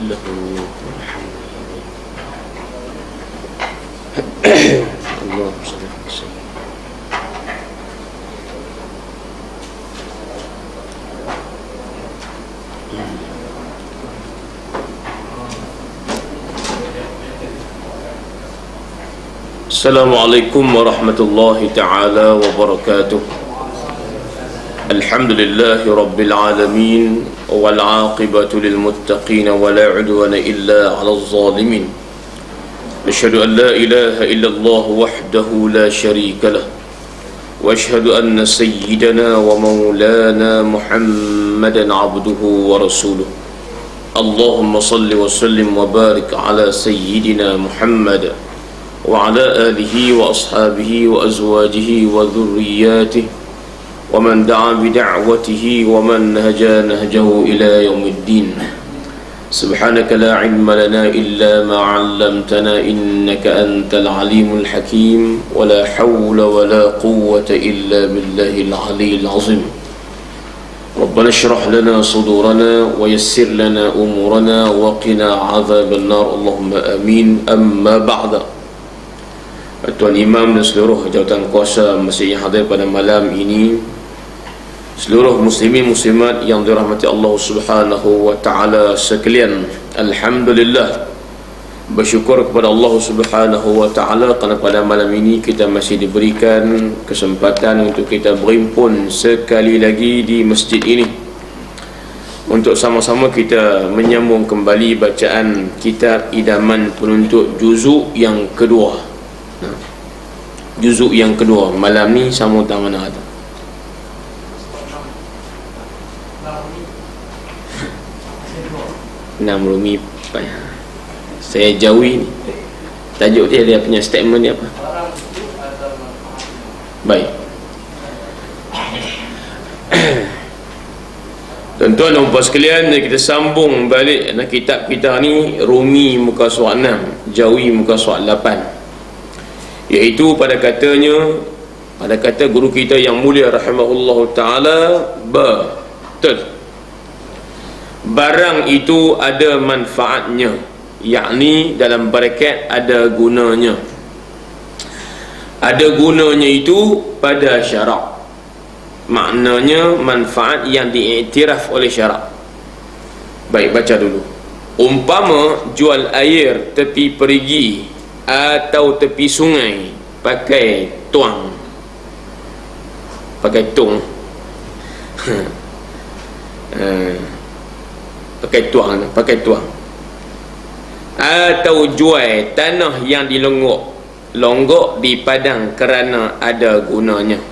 له اللهم صل وسلم. Assalamualaikum warahmatullahi ta'ala wabarakatuh. Alhamdulillahi rabbil alamin, wal aqibatu lil muttaqin, wa la udwana illa 'alal zalimin. Asyhadu an la ilaha illallah wahdahu la syarika lah, wa asyhadu anna sayyidana wa maulana Muhammadan 'abduhu wa rasuluh. Allahumma salli wa sallim wa barik ala sayyidina Muhammad wa ala alihi wa ashabihi wa azwajihi wa dhurriyyatihi wa man da'a bi da'watihi wa man nahaja nahjahu ila yaumiddin. Subhanaka la ilma lana illa ma 'allamtana innaka antal alimul hakim, wa la hawla wa la quwwata illa billahil aliyyil azim. Rabbana shrah lana sudurana wa yassir lana umurana wa qina 'adzaban nar. Allahumma amin. Amma ba'da. Tuan Imam dan seluruh jawatan kuasa masjid yang hadir pada malam ini, seluruh muslimin muslimat yang dirahmati Allah Subhanahu wa taala sekalian, alhamdulillah, bersyukur kepada Allah Subhanahu wa taala kerana pada malam ini kita masih diberikan kesempatan untuk kita berhimpun sekali lagi di masjid ini untuk sama-sama kita menyambung kembali bacaan kitab Idaman Penuntut juzuk yang kedua. Juzuk yang kedua malam ni sama tak mana ada. Enam Rumi saya jauhi ni. Tajuk dia punya statement dia apa? Baik. Tuan-tuan dan puan sekalian, kita sambung balik kitab kita ni, Rumi muka surat 6, Jawi muka surat 8. Iaitu pada kata guru kita yang mulia rahimahullahu ta'ala, betul, barang itu ada manfaatnya, yakni dalam braket ada gunanya. Ada gunanya itu pada syarak, maknanya manfaat yang diiktiraf oleh syarak. Baik, baca dulu. Umpama jual air tepi perigi atau tepi sungai pakai tuang, pakai tung pakai tuang, atau jual tanah yang dilonggok di padang kerana ada gunanya.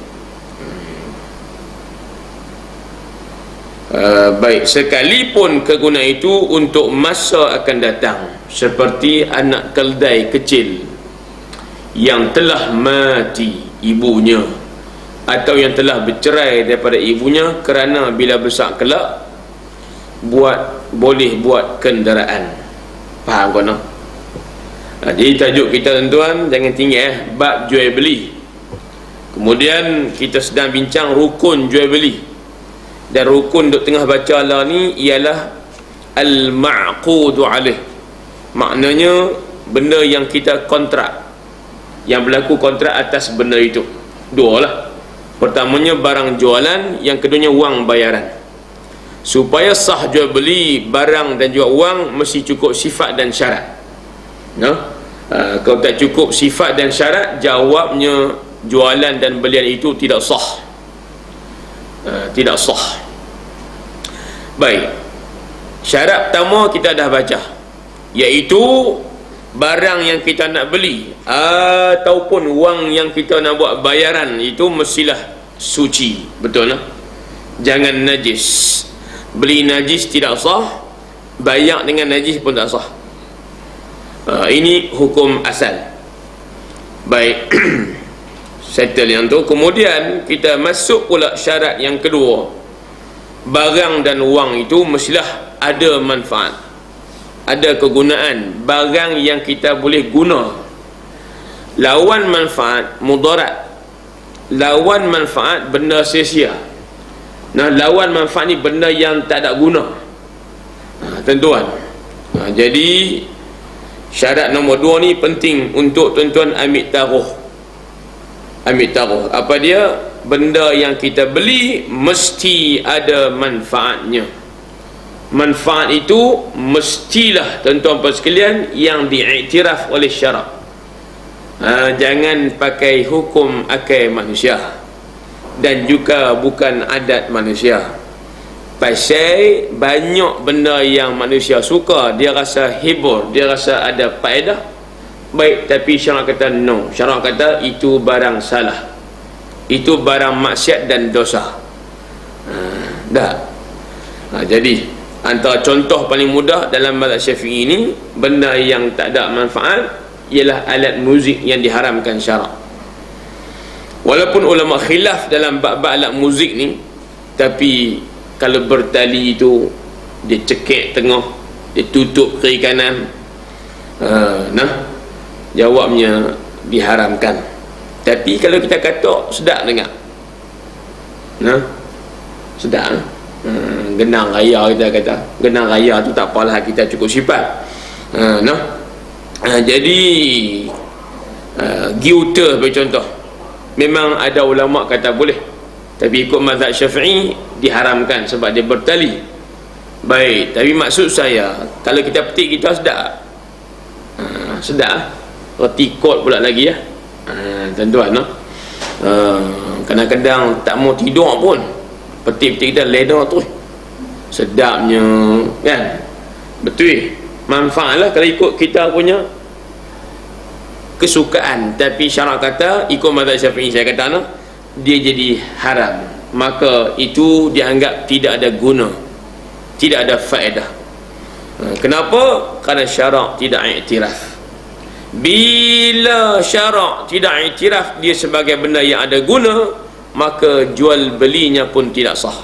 Baik, sekalipun kegunaan itu untuk masa akan datang, seperti anak keldai kecil yang telah mati ibunya atau yang telah bercerai daripada ibunya kerana bila besar kelak boleh buat kenderaan. Faham kau nak? Jadi tajuk kita tuan-tuan jangan tinggal bab jual beli. Kemudian kita sedang bincang rukun jual beli, dan rukun duk tengah baca lah ni ialah al-ma'qudu alaih, maknanya benda yang kita kontrak, yang berlaku kontrak atas benda itu. Dua lah. Pertamanya barang jualan, yang keduanya wang bayaran. Supaya sah jual beli barang dan juga wang mesti cukup sifat dan syarat. Kalau tak cukup sifat dan syarat, jawabnya jualan dan belian itu tidak sah. Tidak sah. Baik, syarat pertama kita dah baca, iaitu barang yang kita nak beli ataupun wang yang kita nak buat bayaran itu mestilah suci. Betul tak? Jangan najis. Beli najis tidak sah, bayar dengan najis pun tak sah. Ini hukum asal. Baik. Settle yang tu. Kemudian kita masuk pula syarat yang kedua. Barang dan wang itu mestilah ada manfaat, ada kegunaan. Barang yang kita boleh guna. Lawan manfaat mudarat. Lawan manfaat benda sia-sia. Nah, lawan manfaat ni benda yang tak ada guna. Tuan-tuan, Jadi syarat nombor 2 ni penting untuk tuan-tuan ambil taruh. Ambil taruh. Apa dia? Benda yang kita beli mesti ada manfaatnya. Manfaat itu mestilah tuan-tuan sekalian yang diiktiraf oleh syarak. Jangan pakai hukum akal manusia dan juga bukan adat manusia. Pasal banyak benda yang manusia suka, dia rasa hibur, dia rasa ada faedah baik, tapi syarak kata no. Syarak kata itu barang salah, itu barang maksiat dan dosa. Jadi antara contoh paling mudah dalam mazhab Syafi'i ini, benda yang tak ada manfaat ialah alat muzik yang diharamkan syarak. Walaupun ulama khilaf dalam bab-bab alat muzik ni, tapi kalau bertali itu dia cekik tengah, dia tutup kiri kanan, jawabnya diharamkan. Tapi kalau kita kata sedap dengar, sedap, genang raya, kita kata genang raya tu tak apalah, kita cukup sifat. Jadi giuter bagi contoh, memang ada ulama kata boleh, tapi ikut mazhab Syafi'i diharamkan sebab dia bertali. Baik, tapi maksud saya kalau kita petik kita sedap, sedap reti kot pula lagi ya. Tuan-tuan, kadang-kadang tak mau tidur pun petik-petik kita leda tu, sedapnya kan. Betul, manfaatlah kalau ikut kita punya kesukaan. Tapi syarak kata ikut mazhab Syafi'i, saya kata dia jadi haram, maka itu dianggap tidak ada guna, tidak ada faedah. Kenapa? Kerana syarak tidak iktiraf. Bila syarak tidak iktiraf dia sebagai benda yang ada guna, maka jual belinya pun tidak sah.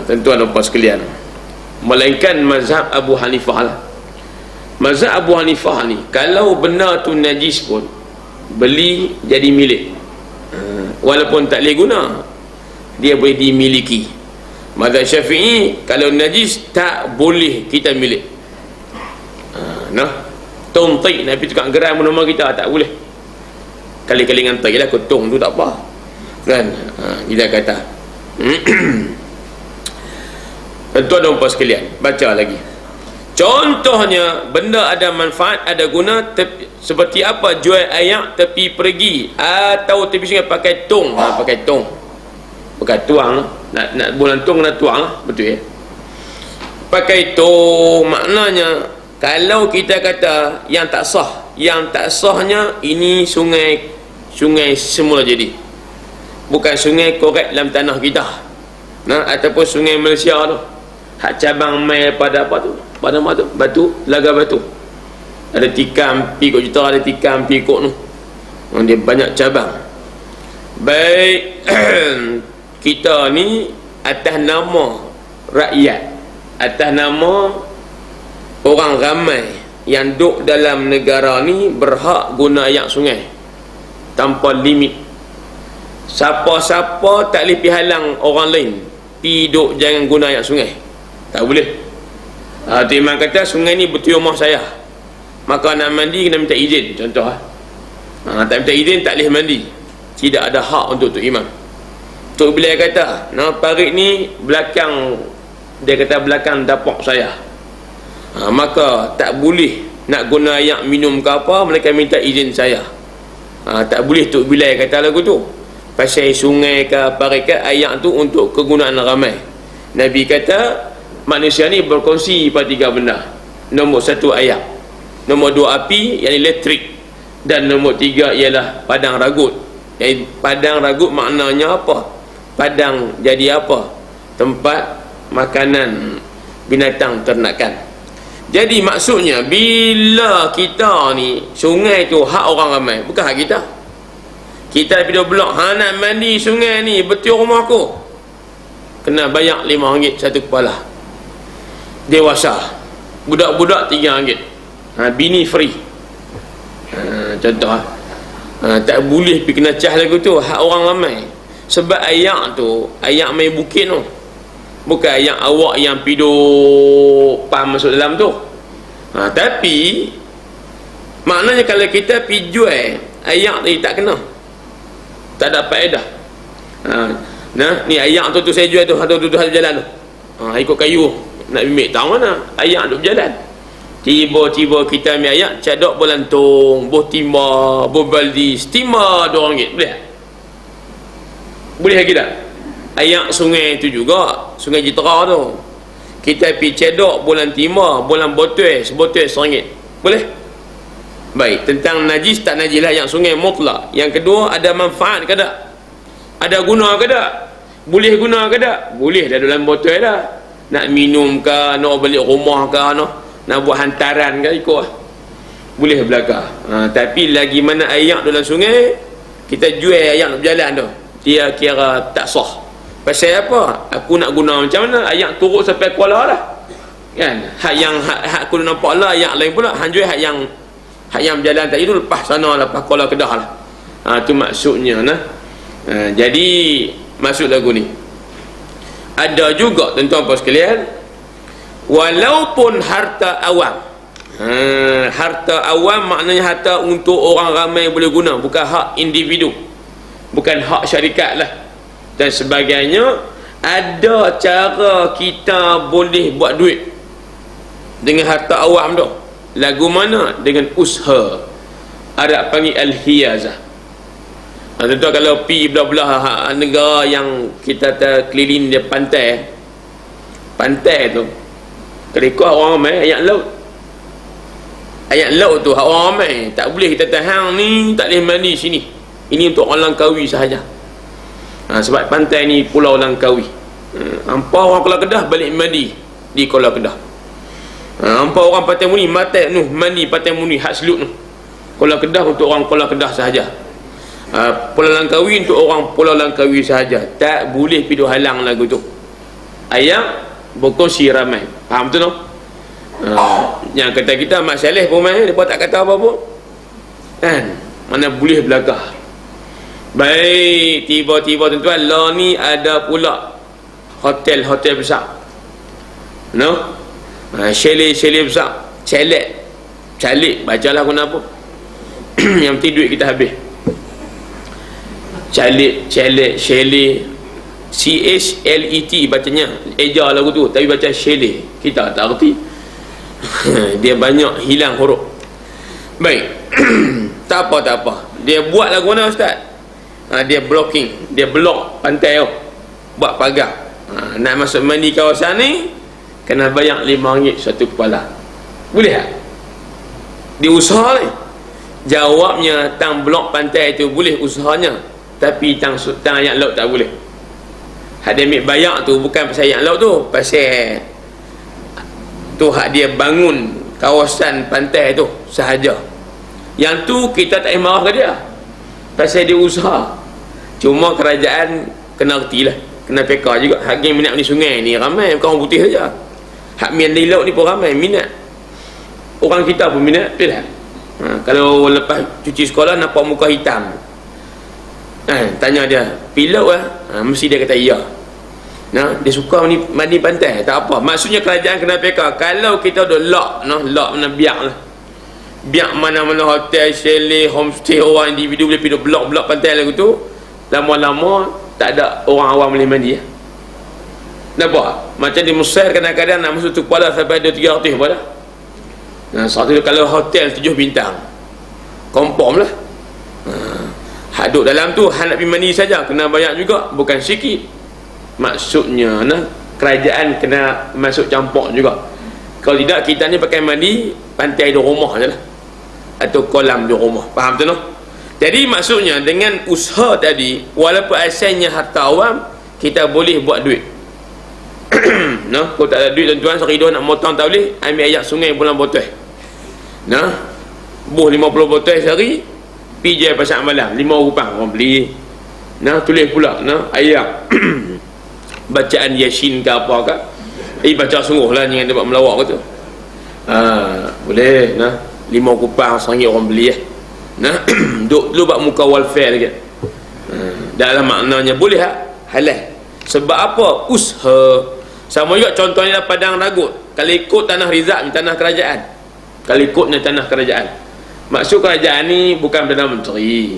Tuan-tuan dan puan sekalian, melainkan mazhab Abu Hanifah lah. Mazhab Abu Hanifah ni, kalau benda tu najis pun beli jadi milik, walaupun tak boleh guna, dia boleh dimiliki. Mazhab Syafi'i, kalau najis tak boleh kita milik. Tong-tik Nabi tukang geram nama kita tak boleh. Kali-kali ngantai lah kotong tu tak apa kan. Kita kata tuan-tuan dan puan sekalian, baca lagi. Contohnya benda ada manfaat, ada guna, seperti apa? Jual ayak tepi pergi atau tepi sungai pakai tong. Pakai tong, pakai tuang. Nak bulan tong kena tuang lah. Betul ya? Pakai tong maknanya kalau kita kata yang tak sah, yang tak sahnya ini sungai semula jadi, bukan sungai korek dalam tanah kita, ataupun sungai Malaysia tu, hak cabang mai pada apa tu, pada apa tu, batu, laga batu, ada tikam pikuk juta, ada tikam pikuk tu, dia banyak cabang. Baik, kita ni atas nama rakyat, atas nama orang ramai yang duduk dalam negara ni berhak guna ayak sungai tanpa limit. Siapa-siapa tak boleh pergi halang orang lain pergi duduk jangan guna ayak sungai, tak boleh. Tu imam kata sungai ni betul rumah saya, maka nak mandi kena minta izin, contoh tak minta izin tak boleh mandi, tidak ada hak untuk tu imam. Tok bila kata parit ni belakang, dia kata belakang dapur saya, maka tak boleh nak guna ayak minum ke apa, mereka minta izin saya. Tak boleh Tok Bilal kata lagu tu, pasal sungai ke parit ke ayak tu untuk kegunaan ramai. Nabi kata manusia ni berkongsi pada 3 benda. Nombor 1 ayak, nombor 2 api yang elektrik, dan nombor 3 ialah padang ragut. Yang padang ragut maknanya apa? Padang jadi apa? Tempat makanan binatang ternakan. Jadi maksudnya bila kita ni sungai tu hak orang ramai, bukan hak kita. Kita pergi blok, nak mandi sungai ni betul rumah aku, kena bayar RM5 satu kepala. Dewasa, budak-budak RM3, bini free. Contoh tak boleh pergi kena cah lagu tu, hak orang ramai. Sebab ayak tu, ayak main bukit tu, bukan ayak awak yang piduk upam masuk dalam tu. Tapi maknanya kalau kita pergi jual ayak tadi tak kena, tak ada faedah. Ni ayak tu saya jual tu, ada duduk jalan tu. Ikut kayu nak bimbit tahu mana ayak duduk berjalan. Tiba-tiba kita ambil ayak, cadok berlantung, boh timba, boh baldi, setima RM2. Boleh? Boleh lagi tak? Ayak sungai tu juga, sungai Jitera tu. Kita pergi cedok bulan timba, bulan botol, sebotol RM1. Boleh? Baik, tentang najis tak najis lah yang sungai mutlak. Yang kedua, ada manfaat ke tak? Ada guna ke tak? Boleh guna ke tak? Boleh dah dalam botol dah. Nak minum ke, nak balik rumah ke, nak buat hantaran ke, ikut lah. Boleh belakang. Tapi lagi mana ayak dalam sungai, kita jual ayak nak berjalan tu, dia kira tak sah. Pasal apa? Aku nak guna macam mana? Ayak turut sampai Kuala lah, kan? Hak yang hak aku nampak lah, ayak lain pula. Hang jual hak yang berjalan tadi tu, lepas sana, lepas Kuala Kedah lah. Tu maksudnya nah. Jadi maksud lagu ni ada juga tuan-tuan sekalian, walaupun harta awam. Harta awam maknanya harta untuk orang ramai boleh guna, bukan hak individu, bukan hak syarikat lah dan sebagainya. Ada cara kita boleh buat duit dengan harta awam tu. Lagu mana? Dengan usaha. Arab panggil al-hiyazah. Tentu kalau pi belah-belah negara yang kita terkeliling dia pantai tu, kalau orang ramai ayat laut tu, orang ramai tak boleh kita tahan ni, tak boleh mandi sini. Ini untuk orang Langkawi sahaja. Sebab pantai ni pulau Langkawi. Hampa orang Kuala Kedah balik mandi di Kuala Kedah. Hampa orang Pantai Muni mandi Pantai Muni hak selut tu. Kuala Kedah untuk orang Kuala Kedah sahaja. Pulau Langkawi untuk orang Pulau Langkawi sahaja. Tak boleh pidu halang lagu tu. Ayat berkongsi ramai. Faham tu no? Yang kata kita Mak Saleh pun main, dia pun tak kata apa-apa, kan? Mana boleh belakang. Baik, tiba-tiba tuan-tuan, lah ni ada pula hotel-hotel besar, no? Chalet besar, calik bacalah guna apa. Yang penting duit kita habis. Chalet, CHLET bacanya, eja lagu tu, tapi baca chalet, kita tak erti. Dia banyak hilang huruf. Baik. tak apa. Dia buat lagu mana ustaz? Dia blocking, dia block pantai tu, buat pagar. Nak masuk mandi kawasan ni kena bayar RM5 satu kepala. Boleh tak? Dia usaha ni. Jawabnya tang blok pantai tu boleh usahanya, tapi tang ayat laut tak boleh. Hak dia ambil bayar tu bukan pasal ayat laut tu, pasal tu hak dia bangun kawasan pantai tu sahaja. Yang tu kita tak marah ke dia, pasal dia usaha. Cuma kerajaan kena erti lah, kena peka juga. Hak yang minat ni sungai ni ramai, bukan orang putih saja. Hak minat di laut ni pun ramai minat. Orang kita pun minat, betul tak? Kalau lepas cuci sekolah nampak muka hitam, tanya dia, pilau lah, mesti dia kata iya. Dia suka mandi pantai, tak apa. Maksudnya kerajaan kena peka. Kalau kita dah lock mana biak lah, biak mana-mana hotel, chalet, homestay, orang individu boleh pergi blok-blok pantai lagu tu, lama-lama tak ada orang awam boleh mandi. Nampak? Macam di Mesir kadang-kadang nak masuk tu kepala sampai ada 300 pada. Satu kalau hotel 7 bintang confirm lah. Haduk dalam tu hak nak pergi mandi saja kena bayar juga, bukan sikit. Maksudnya kerajaan kena masuk campur juga. Kalau tidak, kita ni pakai mandi pantai di rumah je lah, atau kolam di rumah. Faham tu no? Jadi maksudnya dengan usaha tadi, walaupun asalnya harta awam, kita boleh buat duit. No? Kalau tak ada duit tuan-tuan, seridu nak motong tak boleh, ambil ayak sungai bulan botol. Buh 50 botol sehari, pergi pasar malam, 5 rupang orang beli. Tulis pula ayat bacaan Yasin ke apa ke, baca sungguh lah, jangan dapat melawak ke tu. Boleh 5 rupang RM1 orang beli duk dulu buat muka welfare lagi. Dalam maknanya boleh halal. Sebab apa? Usaha. Sama juga contohnya Padang Ragut. Kalau ikut tanah rizak ni tanah kerajaan. Kalau ikutnya tanah kerajaan. Maksud kerajaan ni bukan Perdana Menteri,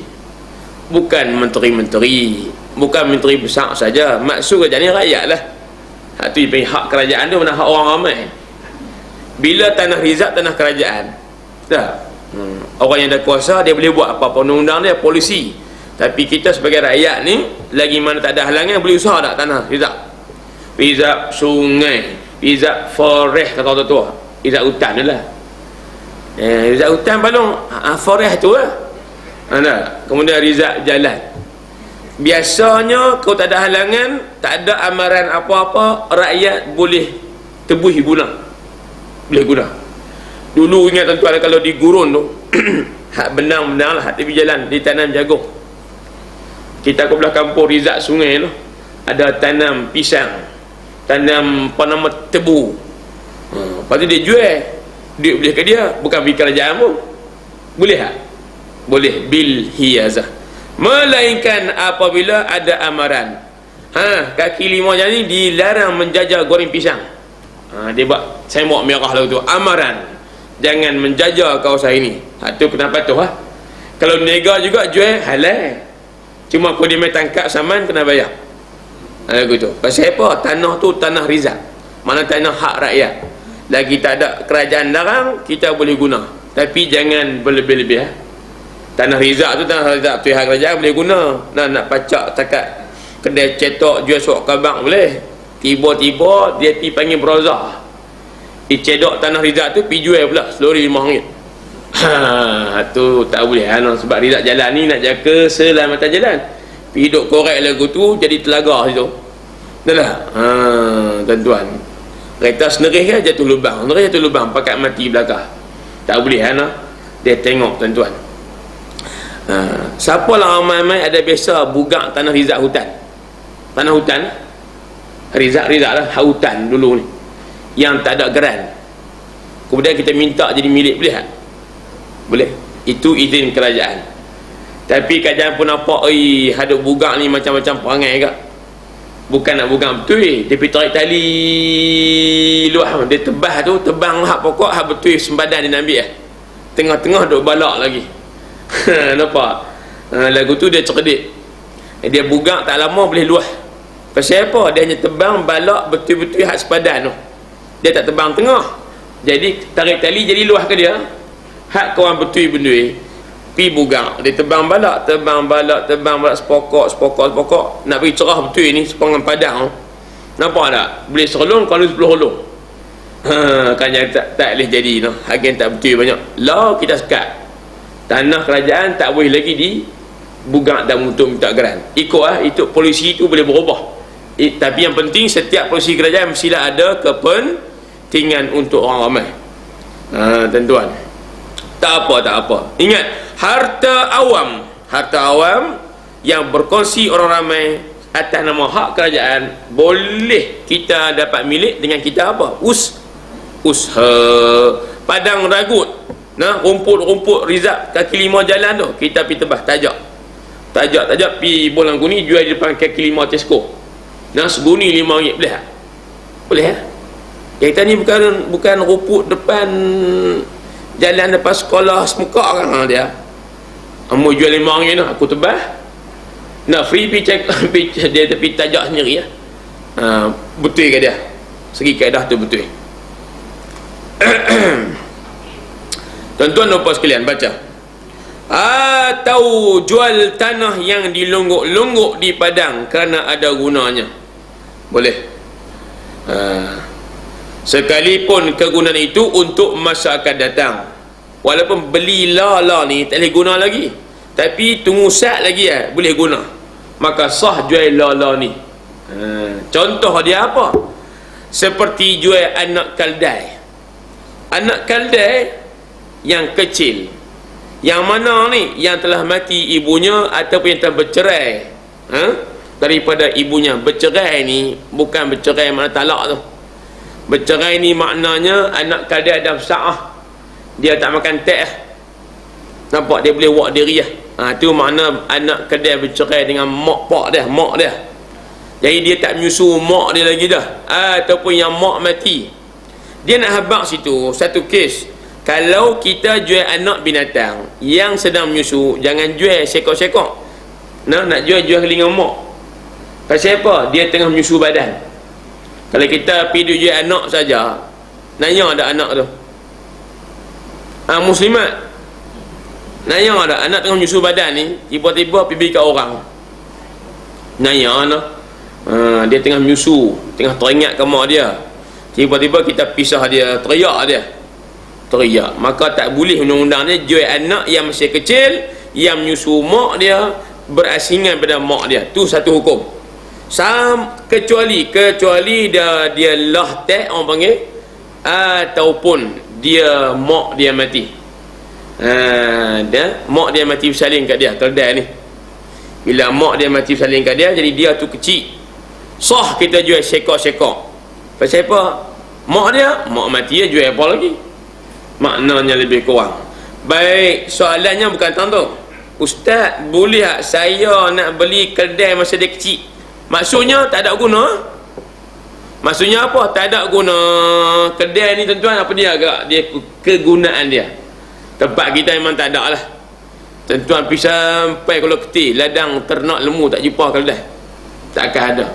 bukan menteri-menteri, bukan menteri besar saja. Maksud kerajaan ni rakyat lah. Hak tu hak kerajaan tu mana hak orang ramai. Bila tanah rizak tanah kerajaan, dah. Orang yang dah kuasa dia boleh buat apa-apa undang-undang dia, polisi. Tapi kita sebagai rakyat ni lagi mana tak ada halangan boleh usaha tak tanah rizak. Rizak sungai, rizak forest kata orang tua, rizak hutan je lah. Rizak hutan balong forest tu lah. Kemudian rizak jalan. Biasanya kalau tak ada halangan, tak ada amaran apa-apa, rakyat boleh tebuih guna. Boleh guna. Dulu ingat tuan-tuan, kalau di gurun tu hak benang-benang lah, hak tepi jalan ditanam jagung. Kita ke belah kampung rizak sungai tu ada tanam pisang, tanam apa nama tebu. Lepas tu dia jual, duit boleh ke dia, bukan pergi kerajaan pun. Boleh tak? Boleh, bil hiyazah. Melainkan apabila ada amaran, kaki lima jam ni dilarang menjajah goreng pisang. Dia buat sembok merah lagu tu, amaran jangan menjajah kawasan ini. Tu kenapa tu kalau nega juga jual halal, cuma kalau dia main tangkap saman kena bayar. Lagu tu pasal apa? Tanah tu tanah rizak, mana tanah hak rakyat. Lagi tak ada kerajaan larang, kita boleh guna, tapi jangan berlebih-lebih. Tanah rizak tu tanah rizak tu hak kerajaan boleh guna. Nak pacak takat kedai cetok jual suap kabang boleh. Tiba-tiba dia pergi panggil berazah, cedok tanah rizak tu pergi jual pula selori RM5. Tu tak boleh. Sebab rizak jalan ni nak jaga selamatan jalan. Pergi duk korek lagu tu jadi telaga situ. Dah lah. Tuan-tuan, kereta senerih kan jatuh lubang, senerih jatuh lubang, pakat mati belakang. Tak boleh. Dia tengok tuan-tuan. Siapa lah ramai-ramai ada biasa bugak tanah rizak hutan. Tanah hutan rizak lah, hutan dulu ni yang tak ada geran, kemudian kita minta jadi milik, boleh tak? Boleh. Itu izin kerajaan. Tapi kerajaan pun nampak hadap bugak ni macam-macam perangai kat. Bukan nak bugak betul, dia pergi tarik tali luah, dia tebah tu, tebang hak pokok, hak betul sempadan dia nak ambil tengah-tengah duk balak lagi. Nampak? Lagu tu dia cerdik. Dia bugak tak lama boleh luah. Pasal apa? Dia hanya tebang balak betul-betul hak sepadan tu. Dia tak tebang tengah. Jadi tarik tali jadi luah ke dia. Hak kawan betul benda pi bugak, dia tebang balak sepokok. Nak bagi cerah betul ni sepangan padang. Nampak tak? Boleh serolong kalau 10 holong. Kan tak boleh jadi noh. Hakim tak betul banyak. Lah kita sekat. Tanah kerajaan tak boleh lagi di bugak dan untuk minta geran. Ikut itu polisi itu boleh berubah. Tapi yang penting setiap polisi kerajaan mestilah ada kepentingan untuk orang ramai. Tuan-tuan, tak apa. Ingat, harta awam yang berkongsi orang ramai atas nama hak kerajaan boleh kita dapat milik dengan kita apa? Usaha. Padang ragut, rumput rizak kaki lima jalan tu kita pergi tebas, tajak pergi bolang guni, jual di depan kaki lima Tesco. Seguni RM5, boleh tak? Boleh ya? Yang kita ni bukan rumput depan jalan depan sekolah semukak kan dia. Amu jual RM5 tu, aku tebas. Nak free dia tepi tajak sendiri ya. Betul ke dia? Segi kaedah tu betul. Tuan-tuan dan puan sekalian, baca. Atau jual tanah yang dilonggok-longgok di padang kerana ada gunanya. Boleh. Sekalipun kegunaan itu untuk masa akan datang. Walaupun beli la ni tak boleh guna lagi, tapi tunggu sat lagi boleh guna, maka sah jual la ni. Contoh dia apa? Seperti jual anak kaldai. Anak kaldai yang kecil, yang mana ni? Yang telah mati ibunya ataupun yang telah bercerai daripada ibunya. Bercerai ni bukan bercerai mana talak tu. Bercerai ni maknanya anak kaldai ada besar, dia tak makan teh. Nampak? Dia boleh buat diri tu makna anak kaldai bercerai dengan mak dia. Jadi dia tak menyusu mak dia lagi dah. Ataupun yang mak mati, Dia nak habaq situ satu kes. Kalau kita jual anak binatang yang sedang menyusu, jangan jual sekok-sekok. Nak jual kelingan mak. Pasal apa? Dia tengah menyusu badan. Kalau kita pergi jual anak saja, nanya ada anak tu. Muslimat, nanya ada anak tengah menyusu badan ni, tiba-tiba pergi kat orang. Nanya anak. Dia tengah menyusu, tengah teringat ke mak dia. Tiba-tiba kita pisah dia, teriak. Maka tak boleh undang-undang dia jual anak yang masih kecil, yang menyusu mak dia, berasingan pada mak dia. Tu satu hukum. Kecuali dia lah tak orang panggil, ataupun dia mak dia mati. Mak dia mati bersalin kat dia, keldai ni. Bila mak dia mati bersalin kat dia, jadi dia tu kecil, sah kita jual sekok-sekok. Pasal apa? Mak mati dia jual apa lagi? Maknanya lebih kurang. Baik, soalannya bukan tentang tu. Ustaz, boleh tak saya nak beli keldai masa dia kecil? Maksudnya tak ada guna. Maksudnya apa? Tak ada guna. Kedai ni tuan-tuan, apa dia agak? Dia kegunaan dia. Tempat kita memang tak ada lah. Tuan-tuan pergi sampai kalau ketik ladang ternak lembu, tak jumpa kedai. Takkan ada.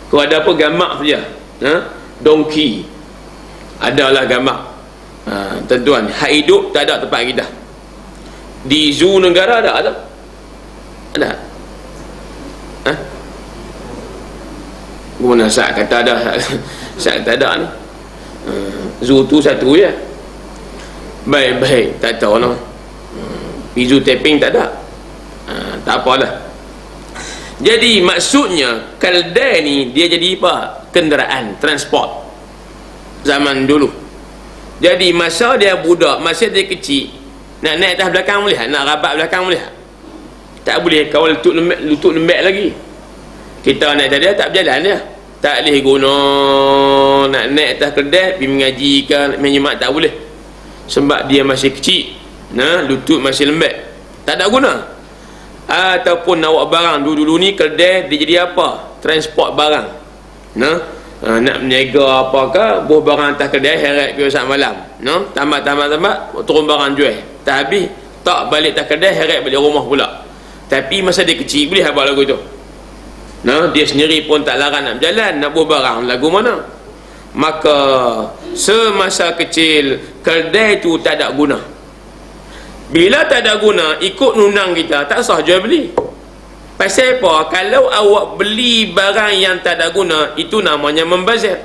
Kalau ada apa, gamak saja. Dongki. Adalah gamak. Tuan-tuan, hak hidup tak ada tempat kita. Di zoo negara ada? Ada? Guna Sat kata ada. Sat kata ada ni. Zoo tu satu je. Baik, tak tahu lah. Zoo tapping tak ada. Tak apalah. Jadi maksudnya keldai ni dia jadi apa? Kenderaan, transport zaman dulu. Jadi masa dia budak, masa dia kecil, nak naik atas belakang boleh? Nak rabat belakang boleh? Tak boleh. Kau lutut lembek lagi. Kita naik tadi tak berjalan dia. Tak boleh guna nak naik atas keldai pergi mengaji ke menyemak, tak boleh. Sebab dia masih kecil, lutut masih lembek, tak ada guna. Ataupun awak barang dulu ni keldai dia jadi apa? Transport barang. Nak meniaga apakah, buah barang atas keldai, heret pergi saat malam. Tambah turun barang jual. Tak habis, tak balik atas keldai, heret balik rumah pula. Tapi masa dia kecil boleh abang lagu tu. Dia sendiri pun tak larang nak berjalan, nak buah barang lagu mana. Maka semasa kecil keldai tu tak ada guna. Bila tak ada guna, ikut undang kita tak sah jual beli. Pasal apa? Kalau awak beli barang yang tak ada guna, itu namanya membazir.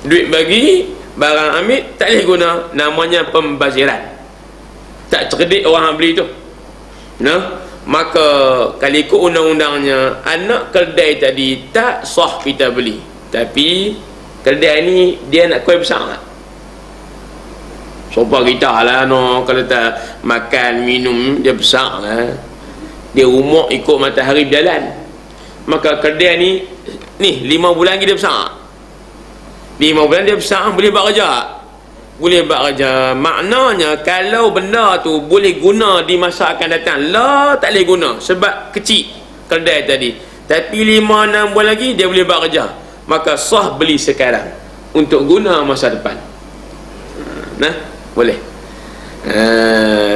Duit bagi, barang ambil, tak boleh guna, namanya pembaziran. Tak cerdik orang beli tu. Maka kalau ikut undang-undangnya, anak keldai tadi tak sah kita beli. Tapi keldai ni dia nak kuih besar tak? Sopa kita lah kalau tak makan minum dia besar lah. Dia umur ikut matahari berjalan. Maka keldai ni 5 bulan lagi dia besar. 5 bulan dia besar, boleh buat kerja. Boleh buat kerja. Maknanya kalau benda tu boleh guna di masa akan datang, tak boleh guna sebab kecil keldai tadi. Tapi 5-6 bulan lagi dia boleh buat kerja. Maka sah beli sekarang untuk guna masa depan. Boleh.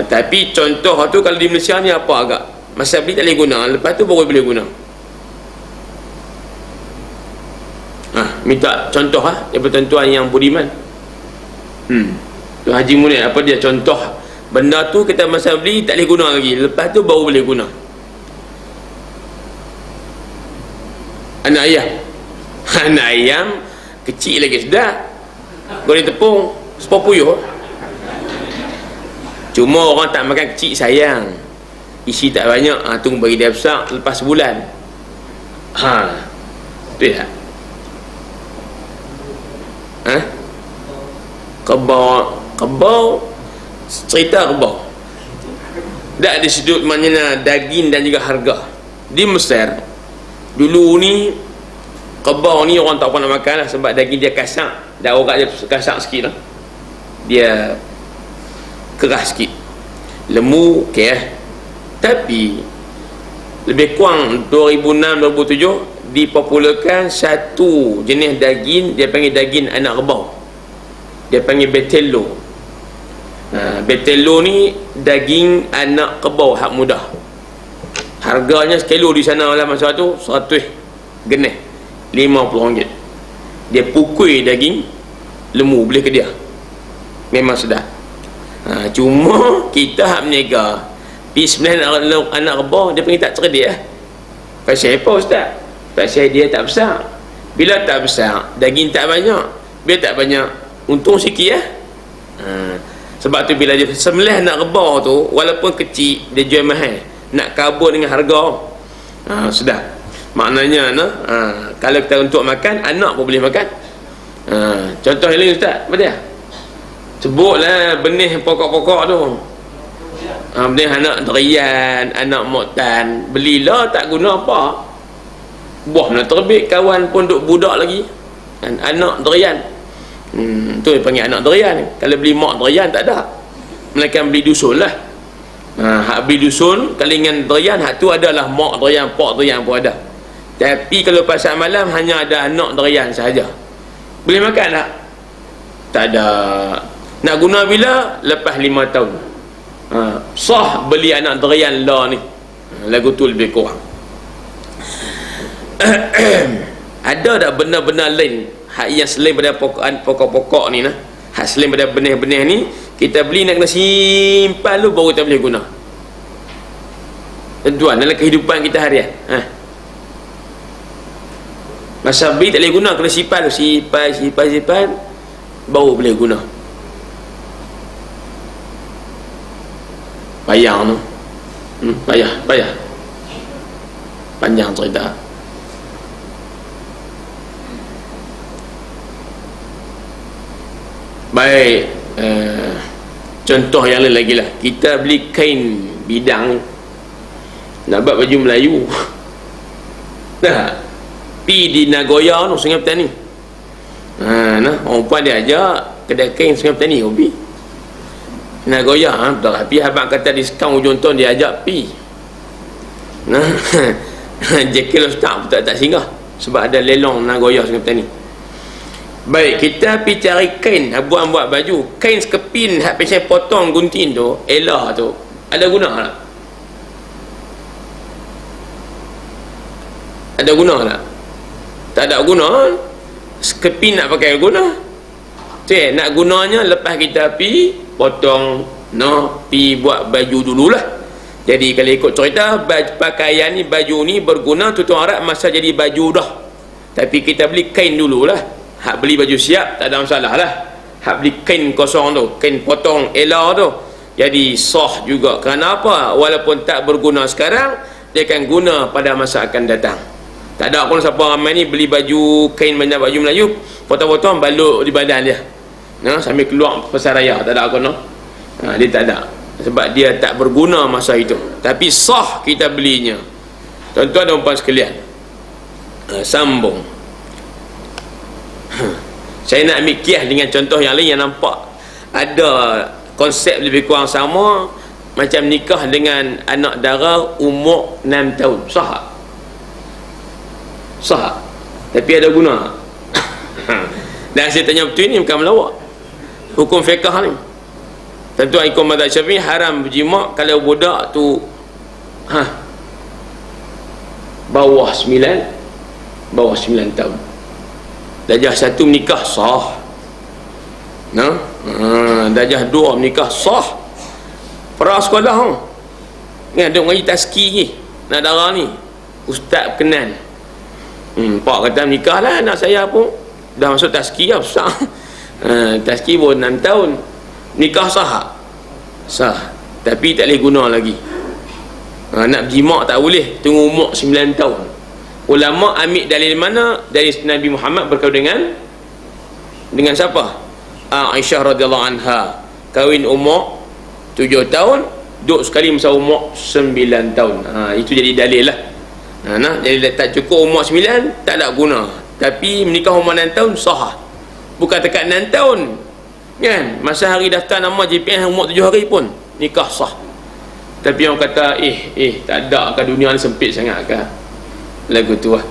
Tapi contoh tu kalau di Malaysia ni apa agak? Masa beli tak boleh guna, lepas tu baru boleh guna. Minta contoh daripada tuan yang budiman. Tuan Haji Munir, apa dia contoh benda tu kita masa beli tak boleh guna lagi, lepas tu baru boleh guna. Anak ayam kecil lagi sedap, goreng tepung sepopuyuh. Cuma orang tak makan kecil sayang, isi tak banyak, tunggu bagi dia besar lepas sebulan. Tu ya. Kebau cerita kebau tak ada sudut maknanya daging dan juga harga. Di Mesir dulu ni kebau ni orang tak pernah makan lah, sebab daging dia kasar dan orang dia kasar sikit lah, dia keras sikit. Lembu okey tapi lebih kurang 2006-2007 dipopularkan satu jenis daging, dia panggil daging anak kerbau, dia panggil betello. Betello ni daging anak kerbau hak mudah. Harganya sekilo di sana lah masa tu 100 genih, RM50. Dia pukul daging lembu boleh ke dia, memang sedap. Cuma kita hak menega pi sebenarnya anak kerbau, dia panggil tak cerdik lah. Pasal apa ustaz? Pasal dia tak besar. Bila tak besar, daging tak banyak. Bila tak banyak, untung sikit lah. Sebab tu bila dia sembelih anak kerbau tu, walaupun kecil, dia jual mahal, nak kabur dengan harga. Sedap. Maknanya kalau kita untuk makan, anak pun boleh makan. Contoh yang lain ustaz, apa dia? Sebutlah benih pokok-pokok tu. Benih anak durian, anak moktan, belilah tak guna apa. Buah nak terbit, kawan pun duk budak lagi. Anak durian. Tu dia panggil anak durian. Kalau beli mak durian tak ada, melainkan beli dusun lah. Hak beli dusun kalingan durian, hak tu adalah mak durian, pak durian pun ada. Tapi kalau pasal malam hanya ada anak durian sahaja. Boleh makan tak? Tak ada. Nak guna bila? Lepas 5 tahun. Sah beli anak durian lah ni. Lagu tu lebih kurang. Ada tak benda-benda lain hak yang selain pada pokok-pokok ni nah, hak selain pada benih-benih ni kita beli nak kena simpan dulu baru kita boleh guna. Tuan dalam kehidupan kita harian, masa beli tak boleh guna, kena simpan dulu, simpan baru boleh guna. Payah tu. Payah panjang cerita. Baik, contoh yang lain lagi lah. Kita beli kain bidang nak buat baju Melayu. Dah pi di Nagoya tu, Sungai Petani. Orang puan dia ajak kedai kain Sungai Petani, hobi Nagoya. Tapi abang kata diskaun hujung tahun, dia ajak pi. Jekyll Ustaz tak singgah sebab ada lelong Nagoya Sungai Petani. Baik, kita pergi cari kain buat baju. Kain sekepin hak pasal potong gunting tu, elah tu, ada guna tak? Ada guna tak? Tak ada guna. Sekepin nak pakai guna. Nak gunanya lepas kita pergi potong, pergi buat baju dululah. Jadi kalau ikut cerita, pakaian ni, baju ni berguna tuan Arab masa jadi baju dah. Tapi kita beli kain dululah. Hak beli baju siap tak ada masalah lah. Hak beli kain kosong tu, kain potong elah tu, jadi sah juga. Kerana apa? Walaupun tak berguna sekarang, dia akan guna pada masa akan datang. Tak ada pun siapa ramai ni beli baju kain, banyak baju Melayu, potong-potong balut di badan dia, sambil keluar pasar raya. Tak ada guna. Dia tak ada, sebab dia tak berguna masa itu. Tapi sah kita belinya. Tuan-tuan dan puan sekalian, sambung. Saya nak ambil kias dengan contoh yang lain yang nampak ada konsep lebih kurang sama, macam nikah dengan anak dara umur 6 tahun. Sah. Tapi ada guna. Dan saya tanya betul, ni bukan melawak. Hukum fiqh ni. Tentu ikut mazhab Syafi'i haram berjima kalau budak tu bawah 9 tahun. Darjah 1 menikah sah. Darjah 2 menikah sah. Para sekolah ni ada ngaji tazki ni, nak darah ni, ustaz berkenan. Pak kata menikah lah anak saya pun dah masuk tazki lah, besar. Tazki pun 6 tahun. Nikah sah. Tapi tak boleh guna lagi. Nak berjimak tak boleh, tunggu umur 9 tahun. Ulama ambil dalil mana? Dari Nabi Muhammad berkahwin dengan siapa? Aisyah radhiyallahu anha, kahwin umur 7 tahun, duduk sekali masa umur 9 tahun. Itu jadi dalil lah. Jadi tak cukup umur 9 tak ada guna. Tapi menikah umur 6 tahun sah. Bukan dekat 6 tahun kan, masa hari daftar nama JPN umur 7 hari pun nikah sah. Tapi orang kata tak ada ke, dunia ni sempit sangat ke, lagu tu lah.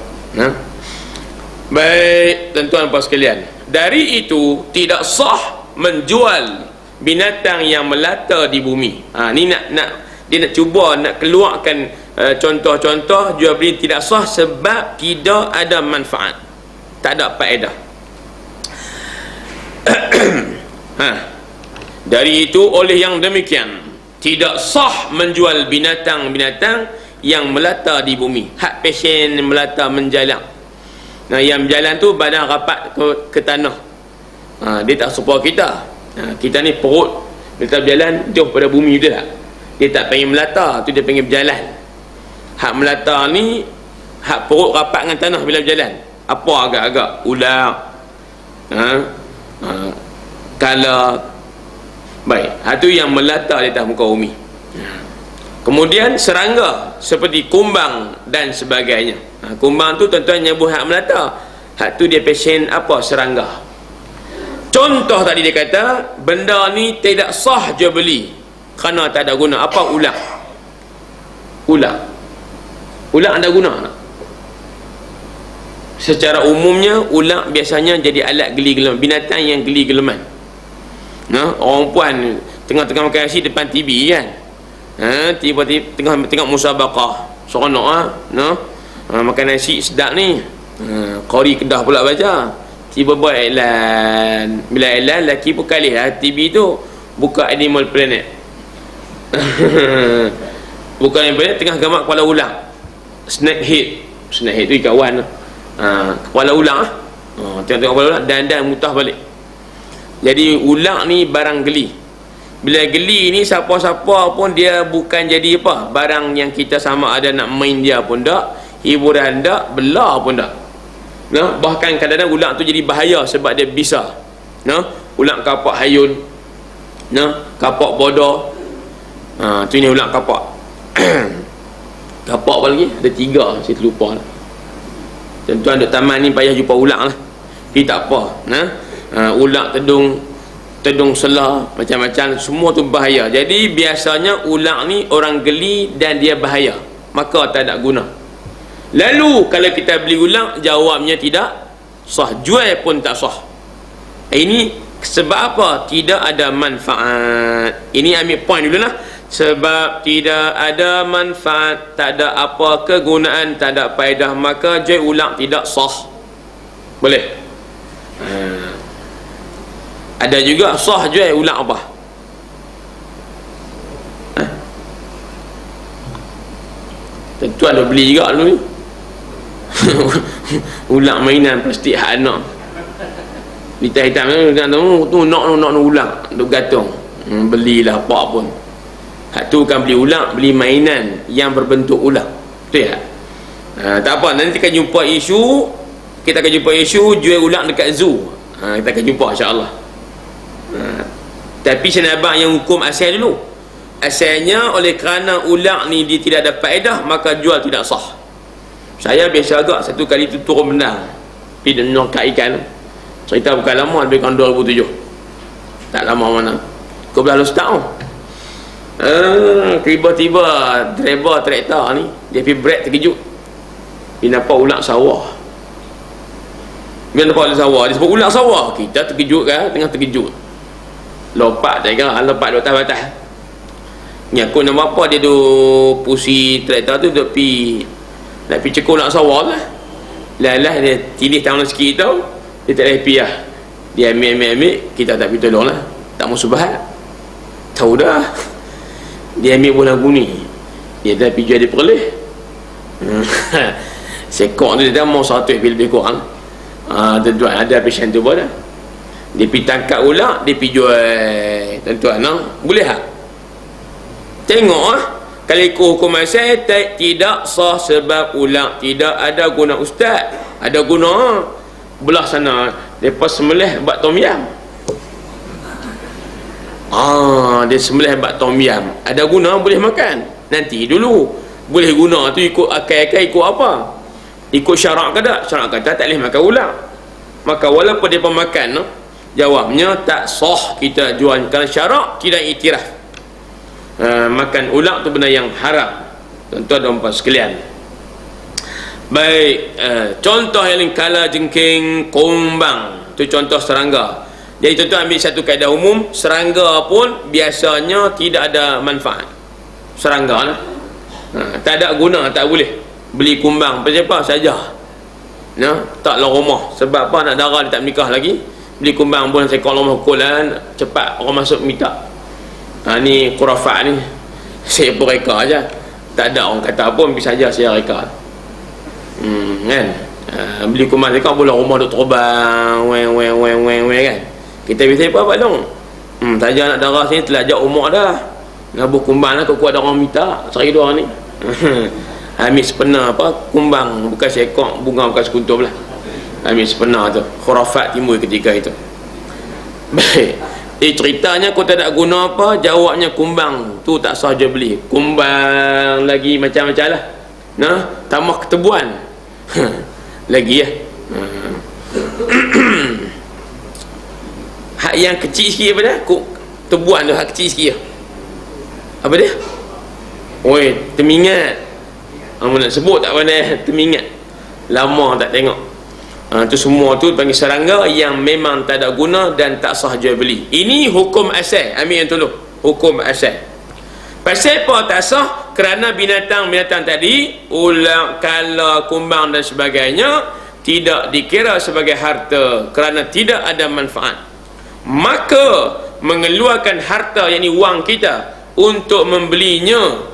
Baik, tuan-tuan dan puan sekalian, dari itu tidak sah menjual binatang yang melata di bumi. Ni dia nak cuba nak keluarkan contoh-contoh jual beli tidak sah sebab tidak ada manfaat, tak ada faedah. Dari itu oleh yang demikian tidak sah menjual binatang-binatang yang melata di bumi. Hak pesen melata menjalang. Yang berjalan tu badan rapat ke tanah. Dia tak serupa kita. Kita ni perut kita berjalan jauh pada bumi, betul tak? Dia tak pengen melata, tu dia pengen berjalan. Hak melata ni hak perut rapat dengan tanah bila berjalan. Apa agak-agak ular, kala. Baik, hak tu yang melata di atas muka bumi. Kemudian serangga seperti kumbang dan sebagainya. Kumbang tu tuan-tuan nyebut hak melata. Hak tu dia pesen apa? Serangga. Contoh tadi dia kata benda ni tidak sah jual beli kerana tak ada guna. Apa? Ular. Ular ada guna tak? Secara umumnya ular biasanya jadi alat geli geleman, binatang yang geli geleman. Orang puan tengah-tengah makan nasi depan TV kan, tiba-tiba tengah musabaqah seronok makan nasi sedap ni, qari Kedah pula baca, tiba buat iklan. Bila iklan lelaki pun kalih lah TV tu, buka Animal Planet. Buka Animal Planet, tengah gambar kepala ulang, snakehead tu kawan kepala ulang tengok kepala ulang dan mutah balik. Jadi ulang ni barang geli. Bila geli ni siapa-siapa pun dia bukan jadi apa, barang yang kita sama ada nak main dia pun tak, hiburan tak, bela pun tak. Bahkan kadang-kadang ulang tu jadi bahaya sebab dia bisa. Ulang kapak hayun, kapak bodoh. Tu ni ulang kapak. Kapak apa lagi? Ada 3, saya terlupa lah. Tuan-tuan duduk taman ni payah jumpa ulang lah. Tapi tak apa. Ulang tedung selah, macam-macam, semua tu bahaya. Jadi biasanya ulang ni orang geli dan dia bahaya, maka tak ada guna. Lalu kalau kita beli ulang, jawabnya tidak sah, jual pun tak sah. Ini sebab apa? Tidak ada manfaat. Ini ambil point dulu lah. Sebab tidak ada manfaat, tak ada apa kegunaan, tak ada faedah, maka jual ulang tidak sah. Boleh? Ada juga sah jual ulang apa? Tentu ada beli juga dulu ni. Ulang mainan plastik hak anak. Hitam-hitam tu nak ulang, duk gantung. Belilah apa pun. Hak tu kan beli ulang, beli mainan yang berbentuk ulang. Betul tak? Tak apa, nanti kita akan jumpa isu jual ulang dekat zoo. Kita akan jumpa insya-Allah. Tapi saya nak abang yang hukum asal dulu. Asalnya oleh kerana ulang ni dia tidak ada faedah, maka jual tidak sah. Saya biasa agak satu kali tu turun benang pergi menangkap ikan. Cerita bukan lama, lebih kurang 2007. Tak lama mana, kau belah setahun. Tiba-tiba driver traktor ni dia pergi brake, terkejut dia nampak ulang sawah. Bila nampak ulang sawah, dia sebut ulang sawah. Kita terkejut kan, tengah terkejut, lompat tak kira, lompat di atas batas. Nyakut nama apa, dia duk pusi traktor tu, duk nak pergi cekul nak sawah lah. Lalah dia tilih tangan sikit tau, dia tak happy lah. Dia ambil, kita tak pergi tolong lah, tak mau subahat. Tahu dah, dia ambil bola guni, dia dah pergi jual dia perleh. Sekok tu dia dah mau 100 lebih kurang. Tuan-tuan ada passion tu pun dah. Dia pergi tangkap ulang, dia pergi jual. Tuan-tuan boleh tak? Tengok kalau ikut hukum asal tidak sah sebab ulang tidak ada guna. Ustaz, ada guna. Belah sana lepas sembelih buat tom yam. Dia sembelih buat tom yam, ada guna, boleh makan. Nanti dulu boleh guna tu ikut akal-akal, ikut apa? Ikut syarak ke tak? Syarak kata tak boleh makan ulang. Maka walaupun dia pemakan, jawabnya tak sah kita jual kerana syarak tidak iktiraf. Makan ulang tu benda yang haram. Tuan-tuan dan puan sekalian, Baik, contoh yang lain, kala jengking, kumbang, tu contoh serangga. Jadi tuan-tuan ambil satu kaedah umum, serangga pun biasanya tidak ada manfaat. Serangga lah, tak ada guna, tak boleh beli kumbang apa saja. Taklah rumah. Sebab apa? Nak darah dia tak menikah lagi, beli kumbang pun seekor rumah kulan, cepat orang masuk minta. Ni khurafat ni, saya pun reka je, tak ada orang kata apa, pergi saja saya reka. Kan, beli kumbang seekor bola rumah duk terbang, weng kan. Kita biasa apa dong, saja nak darah sini telajak umur dah, ngabuh kumbang lah, kuat ada orang minta sehari dua ni. Ambil sepena apa kumbang, bukan seekor bunga, bukan sekuntum lah, ambil sepena tu. Khurafat timbul ketika itu. Baik, ceritanya kau tak ada guna apa, jawabnya kumbang tu tak sah je beli. Kumbang lagi macam-macam lah, tambah ketebuan lagi ya. Hak yang kecil sikit apa dah, tebuan tu hak kecil sikit ya. Apa dia? Oi, temingat. Nak sebut tak pandai, temingat. Lama tak tengok. Tu semua tu panggil serangga yang memang tak ada guna dan tak sah jual beli. Ini hukum asal. Ambil yang tolong, hukum asal. Pasal apa tak sah? Kerana binatang-binatang tadi, ulang, kala, kumbang dan sebagainya tidak dikira sebagai harta kerana tidak ada manfaat. Maka mengeluarkan harta, yakni wang kita, untuk membelinya